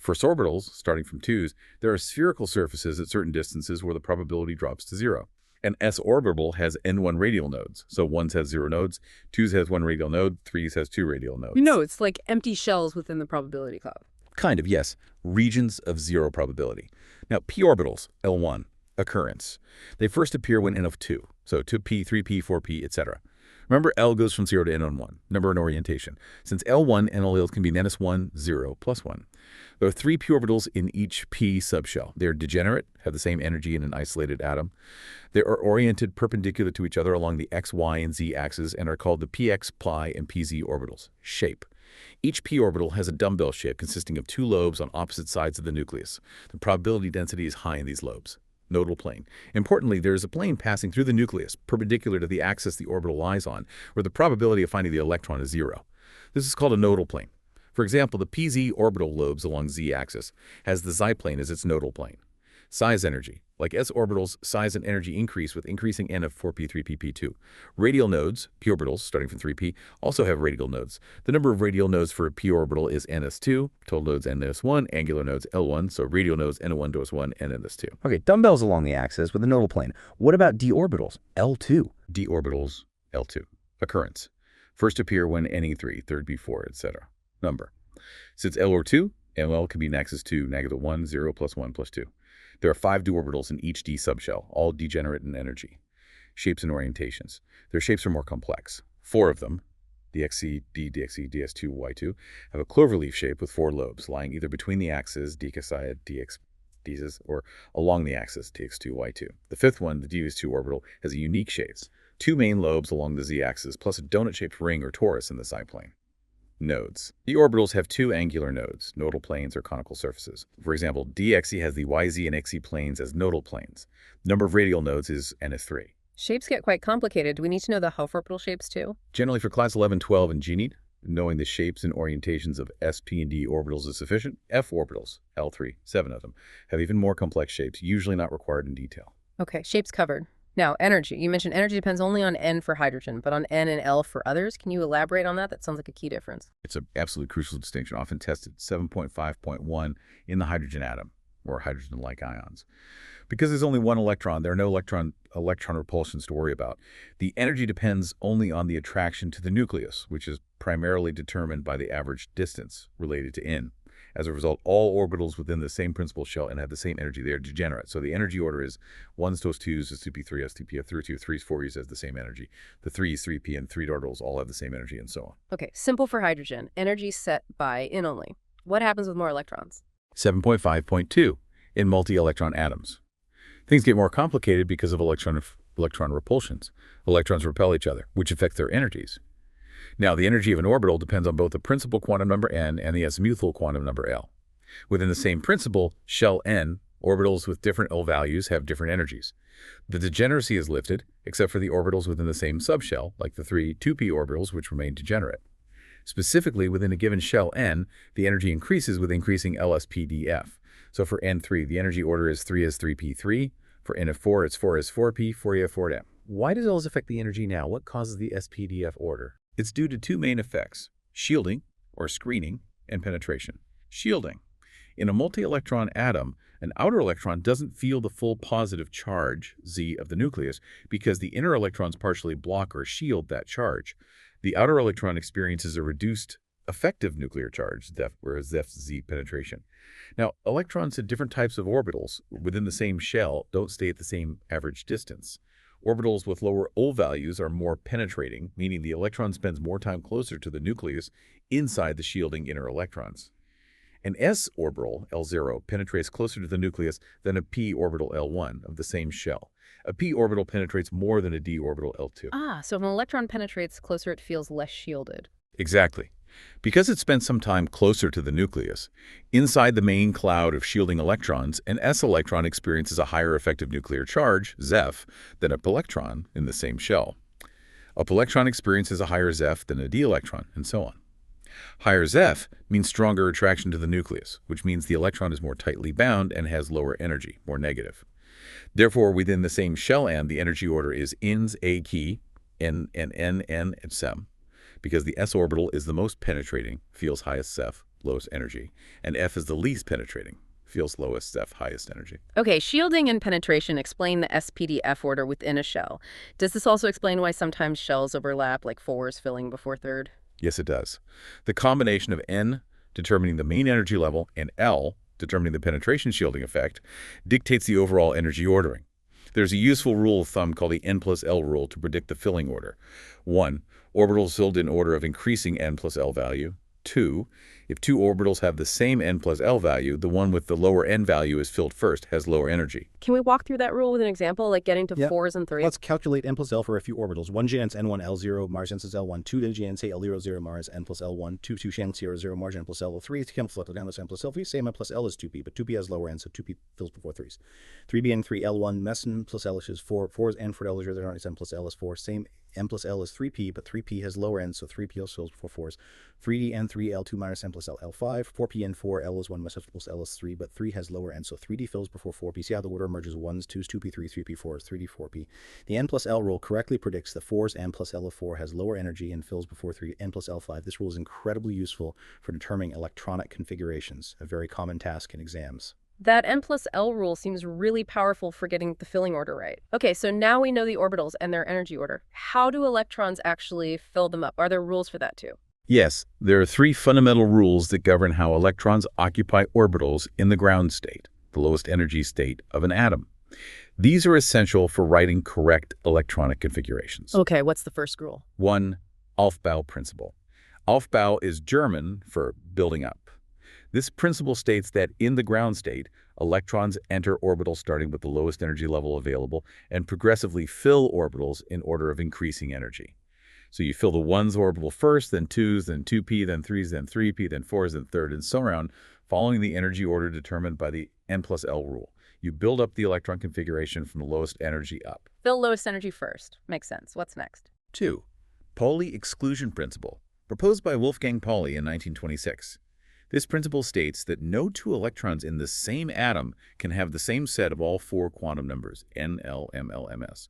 For s orbitals, starting from 2s, there are spherical surfaces at certain distances where the probability drops to 0. An s orbital has n1 radial nodes, so 1s has 0 nodes, 2s has 1 radial node, 3s has 2 radial nodes. It's like empty shells within the probability cloud. Kind of, yes. Regions of 0 probability. Now, p orbitals, L1, occurrence. They first appear when n of 2, so 2p, 3p, 4p, etc. Remember, L goes from 0 to n on 1, number and orientation. Since L1, n alleles can be -1, 0, +1. There are 3 p orbitals in each p subshell. They are degenerate, have the same energy in an isolated atom. They are oriented perpendicular to each other along the x, y, and z axes and are called the px, pi, and pz orbitals. Shape. Each p orbital has a dumbbell shape consisting of 2 lobes on opposite sides of the nucleus. The probability density is high in these lobes. Nodal plane. Importantly, there is a plane passing through the nucleus, perpendicular to the axis the orbital lies on, where the probability of finding the electron is 0. This is called a nodal plane. For example, the pz orbital lobes along z-axis has the xi-plane as its nodal plane. Size energy. Like s orbitals, size and energy increase with increasing n of 4p, 3p, p2. Radial nodes, p orbitals, starting from 3p, also have radial nodes. The number of radial nodes for a p orbital is ns2, total nodes ns1, angular nodes L1, so radial nodes n1 to s1 and ns2. Okay, dumbbells along the axis with a nodal plane. What about d orbitals, L2? D orbitals, L2. Occurrence. First appear when Ne3, third B4, etc. Number. Since L or 2, ML can be n axis 2, -1, 0, +1, +2. There are 5 d orbitals in each d subshell, all degenerate in energy. Shapes and orientations. Their shapes are more complex. 4 of them, dxc, d, dxc, ds2, y2, have a cloverleaf shape with 4 lobes, lying either between the axes, dxi, dx, ds, or along the axis, dx2, y2. The 5th one, the ds2 orbital, has a unique shape. 2 main lobes along the z-axis, plus a donut-shaped ring or torus in the psi-plane. Nodes. The orbitals have 2 angular nodes, nodal planes or conical surfaces. For example, dxe has the yz and xe planes as nodal planes. The number of radial nodes is ns3. Shapes get quite complicated. Do we need to know the Hopf orbital shapes too? Generally for class 11, 12, and GNEET, knowing the shapes and orientations of s, p, and d orbitals is sufficient. F orbitals, L3, 7 of them, have even more complex shapes, usually not required in detail. Okay, shapes covered. Now, energy. You mentioned energy depends only on N for hydrogen, but on N and L for others. Can you elaborate on that? That sounds like a key difference. It's an absolutely crucial distinction, often tested 7.5.1 in the hydrogen atom, or hydrogen-like ions. Because there's only one electron, there are no electron repulsions to worry about. The energy depends only on the attraction to the nucleus, which is primarily determined by the average distance related to N. As a result, all orbitals within the same principal shell and have the same energy. They are degenerate. So the energy order is 1s to 2s is 2p3 s 2p f 2 3s 4s has the same energy. The 3s 3p and 3 orbitals all have the same energy, and so on. Okay, simple for hydrogen. Energy set by N only. What happens with more electrons? 7.5.2 in multi-electron atoms. Things get more complicated because of electron repulsions. Electrons repel each other, which affects their energies. Now, the energy of an orbital depends on both the principal quantum number n and the azimuthal quantum number L. Within the same principal, shell n, orbitals with different L values have different energies. The degeneracy is lifted, except for the orbitals within the same subshell, like the 3 2p orbitals, which remain degenerate. Specifically, within a given shell n, the energy increases with increasing LSPDF. So for n3, the energy order is 3s3p3. For n4, it's 4s4p, 4e4m. Why does L's affect the energy now? What causes the SPDF order? It's due to 2 main effects: shielding, or screening, and penetration. Shielding. In a multi-electron atom, an outer electron doesn't feel the full positive charge, Z, of the nucleus because the inner electrons partially block or shield that charge. The outer electron experiences a reduced effective nuclear charge, whereas Z's Z penetration. Now, electrons at different types of orbitals within the same shell don't stay at the same average distance. Orbitals with lower O values are more penetrating, meaning the electron spends more time closer to the nucleus inside the shielding inner electrons. An s orbital, L0, penetrates closer to the nucleus than a p orbital, L1, of the same shell. A p orbital penetrates more than a d orbital, L2. So if an electron penetrates closer, it feels less shielded. Exactly. Because it spends some time closer to the nucleus, inside the main cloud of shielding electrons, an s electron experiences a higher effective nuclear charge, Zeph, than a p electron in the same shell. A p electron experiences a higher Zeph than a d electron, and so on. Higher Zeph means stronger attraction to the nucleus, which means the electron is more tightly bound and has lower energy, more negative. Therefore, within the same shell n, the energy order is ins a key, n, and sem, because the s orbital is the most penetrating, feels highest Zeph, lowest energy, and F is the least penetrating, feels lowest, F highest energy. Okay, shielding and penetration explain the SPDF order within a shell. Does this also explain why sometimes shells overlap, like 4s filling before 3rd? Yes, it does. The combination of N determining the main energy level and L determining the penetration shielding effect dictates the overall energy ordering. There's a useful rule of thumb called the N plus L rule to predict the filling order. 1. Orbitals filled in order of increasing N plus L value. 2. If two orbitals have the same N plus L value, the one with the lower N value is filled first, has lower energy. Can we walk through that rule with an example, like getting to Yep. 4s and 3s? Let's calculate N plus L for a few orbitals. 1 GNS N1 L0 Mars N plus L1, 2 GNS L00 Mars N plus L1, 2 Shan 00 Mars N plus L3, 3 Flip down to N plus L3, same N plus L is 2p, but 2p has lower N, so 2p fills before 3s. 3b and 3 L1 Mess N plus L is 4, 4 is N for L0, there aren't N plus L is 4, same N plus L is 3p, but 3p has lower N, so 3p also fills before 4s. 3d and 3 L2 minus N plus L L5, 4p and 4 L is 1 minus N plus L is 3, but 3 has lower N, so 3d fills before 4p. See how the order emerges 1s, 2s, 2p, 3, 3p, 4s, 3d, 4p. The N plus L rule correctly predicts the 4's N plus L of 4 has lower energy and fills before 3 N plus L5. This rule is incredibly useful for determining electronic configurations, a very common task in exams. That N plus L rule seems really powerful for getting the filling order right. Okay, so now we know the orbitals and their energy order. How do electrons actually fill them up? Are there rules for that too? Yes, there are 3 fundamental rules that govern how electrons occupy orbitals in the ground state, the lowest energy state of an atom. These are essential for writing correct electronic configurations. Okay, what's the first rule? 1. Aufbau principle. Aufbau is German for building up. This principle states that in the ground state, electrons enter orbitals starting with the lowest energy level available and progressively fill orbitals in order of increasing energy. So you fill the 1s orbital first, then 2s, then 2p, then 3s, then 3p, then 4s, then 3rd, and so on, following the energy order determined by the N plus L rule. You build up the electron configuration from the lowest energy up. Fill lowest energy first. Makes sense. What's next? 2. Pauli exclusion principle, proposed by Wolfgang Pauli in 1926. This principle states that no 2 electrons in the same atom can have the same set of all 4 quantum numbers, N, L, M, L, M, S.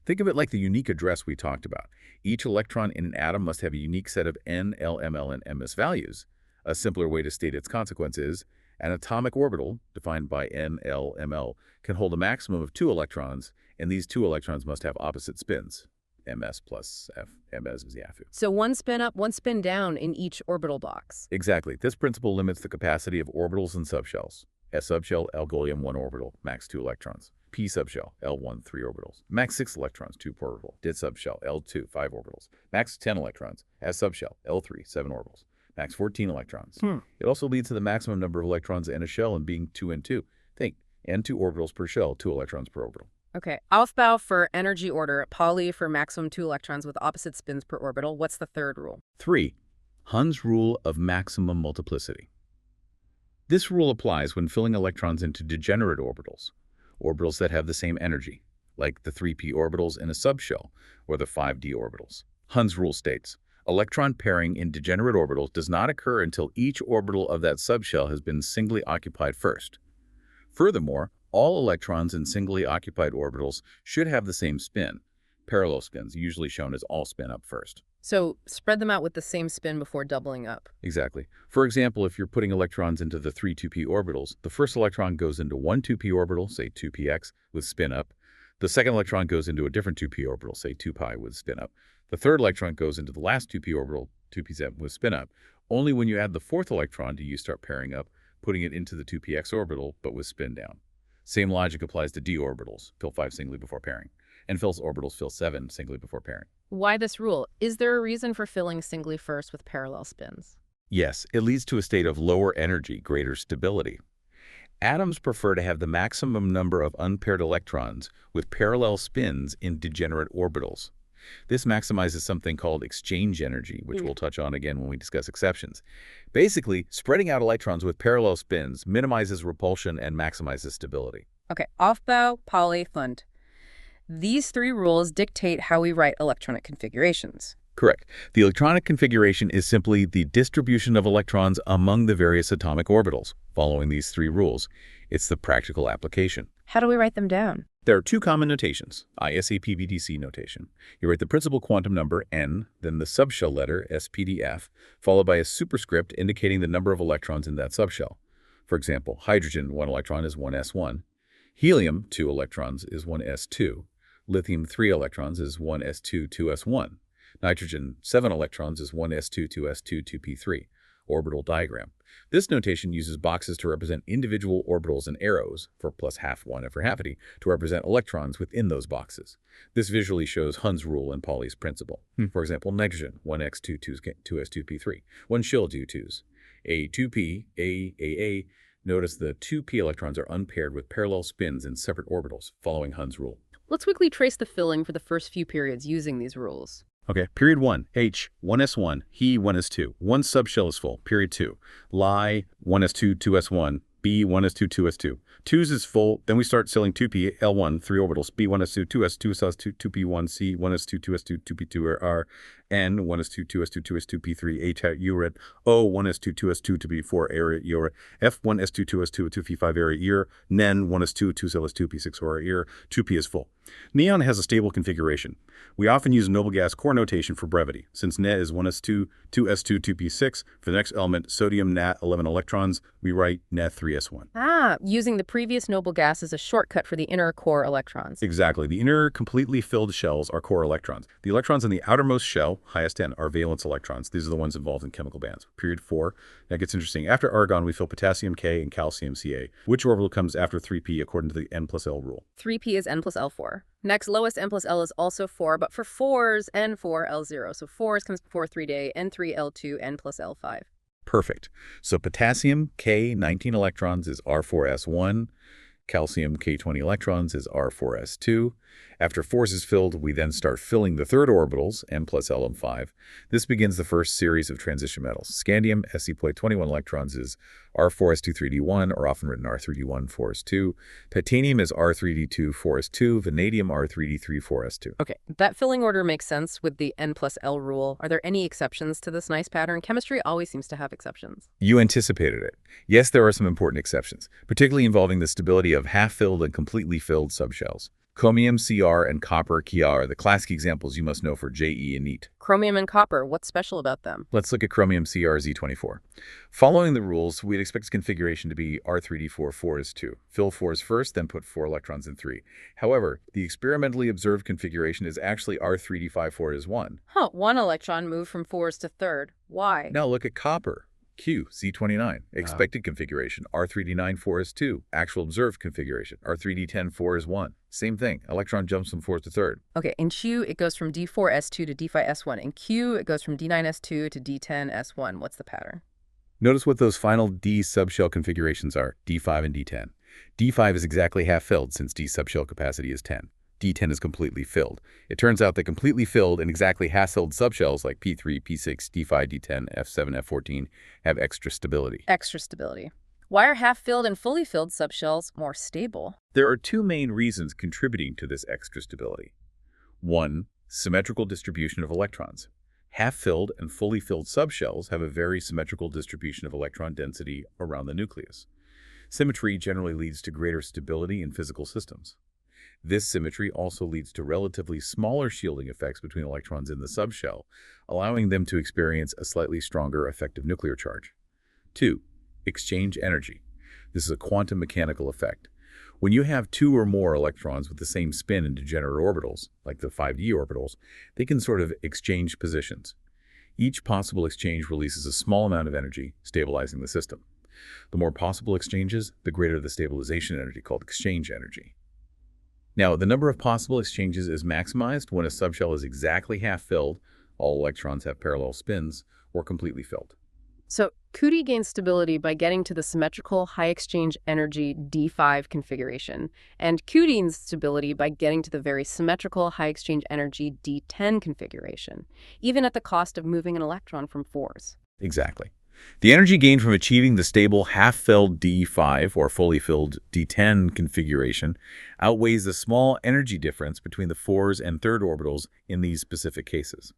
Think of it like the unique address we talked about. Each electron in an atom must have a unique set of N, L, M, L, and MS values. A simpler way to state its consequence is an atomic orbital, defined by N, L, M, L, can hold a maximum of 2 electrons, and these 2 electrons must have opposite spins. MS plus F, MS is Yafu. So 1 spin up, 1 spin down in each orbital box. Exactly. This principle limits the capacity of orbitals and subshells. S subshell, L Golem 1 orbital, max 2 electrons. P subshell, L1 3 orbitals. Max 6 electrons, 2 per orbital. D subshell, L2 5 orbitals. Max 10 electrons. S subshell, L3 7 orbitals. Max 14 electrons. It also leads to the maximum number of electrons in a shell and being 2 and 2. Think, N2 orbitals per shell, 2 electrons per orbital. Okay, Aufbau for energy order, Pauli for maximum 2 electrons with opposite spins per orbital. What's the third rule? 3. Hund's rule of maximum multiplicity. This rule applies when filling electrons into degenerate orbitals, orbitals that have the same energy, like the 3p orbitals in a subshell or the 5d orbitals. Hund's rule states, electron pairing in degenerate orbitals does not occur until each orbital of that subshell has been singly occupied first. Furthermore, all electrons in singly occupied orbitals should have the same spin, parallel spins, usually shown as all spin up first. So spread them out with the same spin before doubling up. Exactly. For example, if you're putting electrons into the 3 2p orbitals, the first electron goes into one 2p orbital, say 2px, with spin up. The second electron goes into a different 2p orbital, say 2pi, with spin up. The third electron goes into the last 2p orbital, 2p7, with spin up. Only when you add the fourth electron do you start pairing up, putting it into the 2px orbital, but with spin down. Same logic applies to d orbitals, fill 5 singly before pairing, and fills orbitals fill 7 singly before pairing. Why this rule? Is there a reason for filling singly first with parallel spins? Yes, it leads to a state of lower energy, greater stability. Atoms prefer to have the maximum number of unpaired electrons with parallel spins in degenerate orbitals. This maximizes something called exchange energy, which we'll touch on again when we discuss exceptions. Basically, spreading out electrons with parallel spins minimizes repulsion and maximizes stability. Okay, Aufbau, Pauli, Hund. These 3 rules dictate how we write electronic configurations. Correct. The electronic configuration is simply the distribution of electrons among the various atomic orbitals. Following these 3 rules, it's the practical application. How do we write them down? There are two common notations, ISAPBDC notation. You write the principal quantum number, n, then the subshell letter, SPDF, followed by a superscript indicating the number of electrons in that subshell. For example, hydrogen, 1 electron is 1s1. Helium, 2 electrons is 1s2. Lithium, 3 electrons is 1s2, 2s1. Nitrogen, 7 electrons is 1s2, 2s2, 2p3. Orbital diagram. This notation uses boxes to represent individual orbitals and arrows, for plus half 1 and for halfity, to represent electrons within those boxes. This visually shows Hund's rule and Pauli's principle. For example, nitrogen, 1x2, 2s2p3. 1 shell do 2s. A2p, A. Notice the 2p electrons are unpaired with parallel spins in separate orbitals, following Hund's rule. Let's quickly trace the filling for the first few periods using these rules. Okay, period 1, H, 1s1, He, 1s2. 1 subshell is full. Period 2, Li, 1s2, 2s1, B, 1s2, 2s2. 2s is full, then we start filling 2p, L1, 3 orbitals, B, 1s2, 2s2, S2, 2p1, C, 1s2, 2s2, 2p2, R, N, 1s2, 2s2, 2s2, p3, H, uret, O, 1s2, 2s2, 2p4, area, uret, F, 1s2, 2s2, 2p5, area, ear, Nen, 1s2, 2s2, p6, or ear, 2p is full. Neon has a stable configuration. We often use noble gas core notation for brevity. Since Ne is 1s2, 2s2, 2p6, for the next element, sodium, Nat, 11 electrons, we write Ne 3s1. Using the previous noble gas as a shortcut for the inner core electrons. Exactly. The inner, completely filled shells are core electrons. The electrons in the outermost shell, highest n, are valence electrons. These are the ones involved in chemical bands. Period 4. That gets interesting. After argon, we fill potassium K and calcium Ca. Which orbital comes after 3p according to the n plus L rule? 3p is n plus L4. Next, lowest n plus L is also 4, but for 4s, n4, L0. So 4s comes before 3-day, n3, L2, n plus L5. Perfect. So potassium, K, 19 electrons, is R4s1. Calcium, K20 electrons, is R4s2. After 4s is filled, we then start filling the third orbitals, n plus Lm5. This begins the first series of transition metals. Scandium, Se plate 21 electrons, is R4s2 3d1, or often written R3d1 4s2. Titanium is R3d2 4s2. Vanadium R3d3 4s2. Okay, that filling order makes sense with the n plus L rule. Are there any exceptions to this nice pattern? Chemistry always seems to have exceptions. You anticipated it. Yes, there are some important exceptions, particularly involving the stability of half-filled and completely filled subshells. Chromium, Cr, and copper, Kr are the classic examples you must know for JE and NEET. Chromium and copper, what's special about them? Let's look at chromium CrZ24. Following the rules, we'd expect its configuration to be R3d4 4s2. Fill 4s first, then put 4 electrons in 3. However, the experimentally observed configuration is actually R3d5 4s1. 1 electron moved from 4s to 3rd. Why? Now look at copper. Q, Z29. Expected configuration, R3d9 4s2. Actual observed configuration, R3d10 4s1. Same thing, electron jumps from 4th to 3rd. Okay, in Q, it goes from D4s2 to D5s1. In Q, it goes from D9s2 to D10s1. What's the pattern? Notice what those final D subshell configurations are, D5 and D10. D5 is exactly half filled since D subshell capacity is 10. D10 is completely filled. It turns out that completely filled and exactly half-filled subshells like P3, P6, D5, D10, F7, F14 have extra stability. Extra stability. Why are half-filled and fully filled subshells more stable? There are two main reasons contributing to this extra stability. 1. Symmetrical distribution of electrons. Half-filled and fully filled subshells have a very symmetrical distribution of electron density around the nucleus. Symmetry generally leads to greater stability in physical systems. This symmetry also leads to relatively smaller shielding effects between electrons in the subshell, allowing them to experience a slightly stronger effective nuclear charge. 2. Exchange energy. This is a quantum mechanical effect. When you have 2 or more electrons with the same spin in degenerate orbitals, like the 5d orbitals, they can sort of exchange positions. Each possible exchange releases a small amount of energy, stabilizing the system. The more possible exchanges, the greater the stabilization energy, called exchange energy. Now, the number of possible exchanges is maximized when a subshell is exactly half filled, all electrons have parallel spins, or completely filled. So, Cootie gains stability by getting to the symmetrical high exchange energy D5 configuration, and Q gains stability by getting to the very symmetrical high exchange energy D10 configuration, even at the cost of moving an electron from 4s. Exactly. The energy gained from achieving the stable half-filled D5 or fully filled D10 configuration outweighs the small energy difference between the 4s and 3rd orbitals in these specific cases.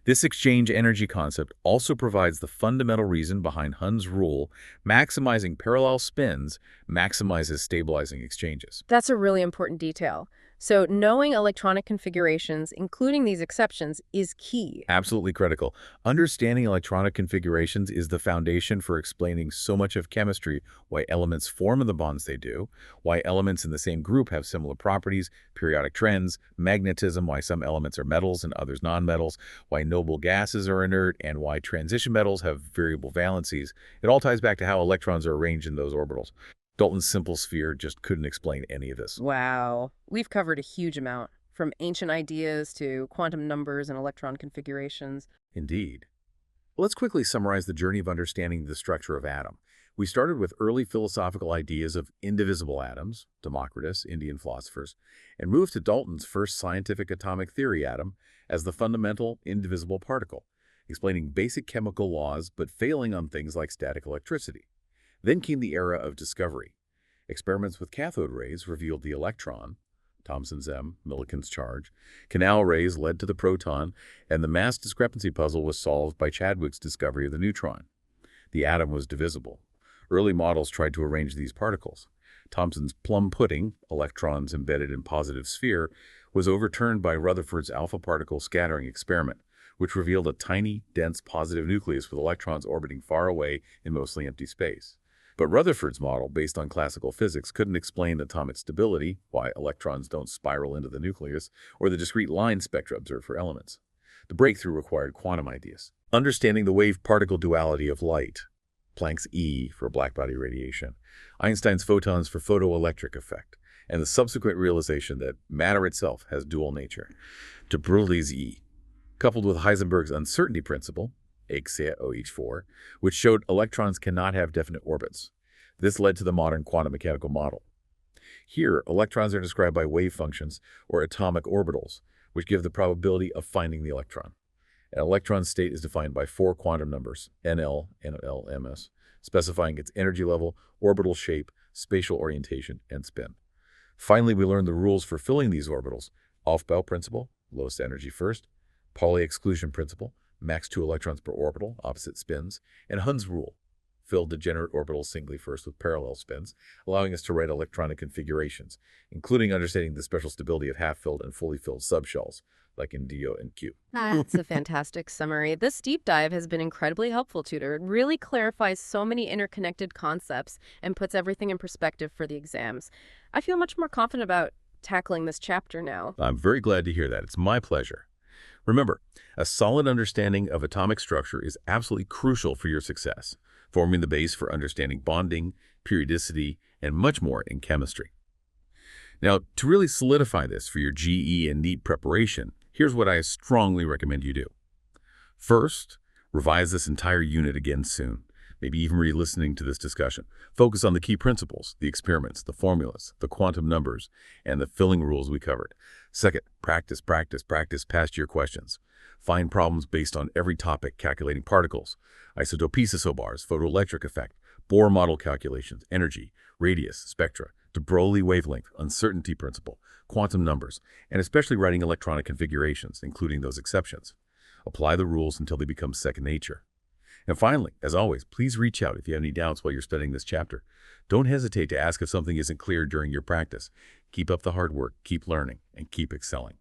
This exchange energy concept also provides the fundamental reason behind Hund's rule: maximizing parallel spins maximizes stabilizing exchanges. That's a really important detail. So knowing electronic configurations, including these exceptions, is key. Absolutely critical. Understanding electronic configurations is the foundation for explaining so much of chemistry: why elements form in the bonds they do, why elements in the same group have similar properties, periodic trends, magnetism, why some elements are metals and others nonmetals, why noble gases are inert, and why transition metals have variable valencies. It all ties back to how electrons are arranged in those orbitals. Dalton's simple sphere just couldn't explain any of this. Wow. We've covered a huge amount, from ancient ideas to quantum numbers and electron configurations. Indeed. Let's quickly summarize the journey of understanding the structure of atom. We started with early philosophical ideas of indivisible atoms, Democritus, Indian philosophers, and moved to Dalton's first scientific atomic theory atom as the fundamental indivisible particle, explaining basic chemical laws but failing on things like static electricity. Then came the era of discovery. Experiments with cathode rays revealed the electron, Thomson's M, Millikan's charge. Canal rays led to the proton, and the mass discrepancy puzzle was solved by Chadwick's discovery of the neutron. The atom was divisible. Early models tried to arrange these particles. Thomson's plum pudding, electrons embedded in positive sphere, was overturned by Rutherford's alpha particle scattering experiment, which revealed a tiny, dense positive nucleus with electrons orbiting far away in mostly empty space. But Rutherford's model, based on classical physics, couldn't explain atomic stability, why electrons don't spiral into the nucleus, or the discrete line spectra observed for elements. The breakthrough required quantum ideas. Understanding the wave-particle duality of light, Planck's E for blackbody radiation, Einstein's photons for photoelectric effect, and the subsequent realization that matter itself has dual nature, de Broglie's E, coupled with Heisenberg's uncertainty principle, HCOH4, which showed electrons cannot have definite orbits. This led to the modern quantum mechanical model. Here, electrons are described by wave functions, or atomic orbitals, which give the probability of finding the electron. An electron state is defined by 4 quantum numbers, NL, NL, MS, specifying its energy level, orbital shape, spatial orientation, and spin. Finally, we learned the rules for filling these orbitals: Aufbau principle, lowest energy first; Pauli exclusion principle, max 2 electrons per orbital, opposite spins; and Hund's rule, fill degenerate orbitals singly first with parallel spins, allowing us to write electronic configurations, including understanding the special stability of half-filled and fully filled subshells, like in DO and Q. That's a fantastic summary. This deep dive has been incredibly helpful, Tutor. It really clarifies so many interconnected concepts and puts everything in perspective for the exams. I feel much more confident about tackling this chapter now. I'm very glad to hear that. It's my pleasure. Remember, a solid understanding of atomic structure is absolutely crucial for your success, forming the base for understanding bonding, periodicity, and much more in chemistry. Now, to really solidify this for your GE and NEET preparation, here's what I strongly recommend you do. First, revise this entire unit again soon, maybe even re-listening to this discussion. Focus on the key principles, the experiments, the formulas, the quantum numbers, and the filling rules we covered. Second, practice past year questions. Find problems based on every topic, calculating particles, isotope isobars, photoelectric effect, Bohr model calculations, energy, radius, spectra, de Broglie wavelength, uncertainty principle, quantum numbers, and especially writing electronic configurations, including those exceptions. Apply the rules until they become second nature. And finally, as always, please reach out if you have any doubts while you're studying this chapter. Don't hesitate to ask if something isn't clear during your practice. Keep up the hard work, keep learning, and keep excelling.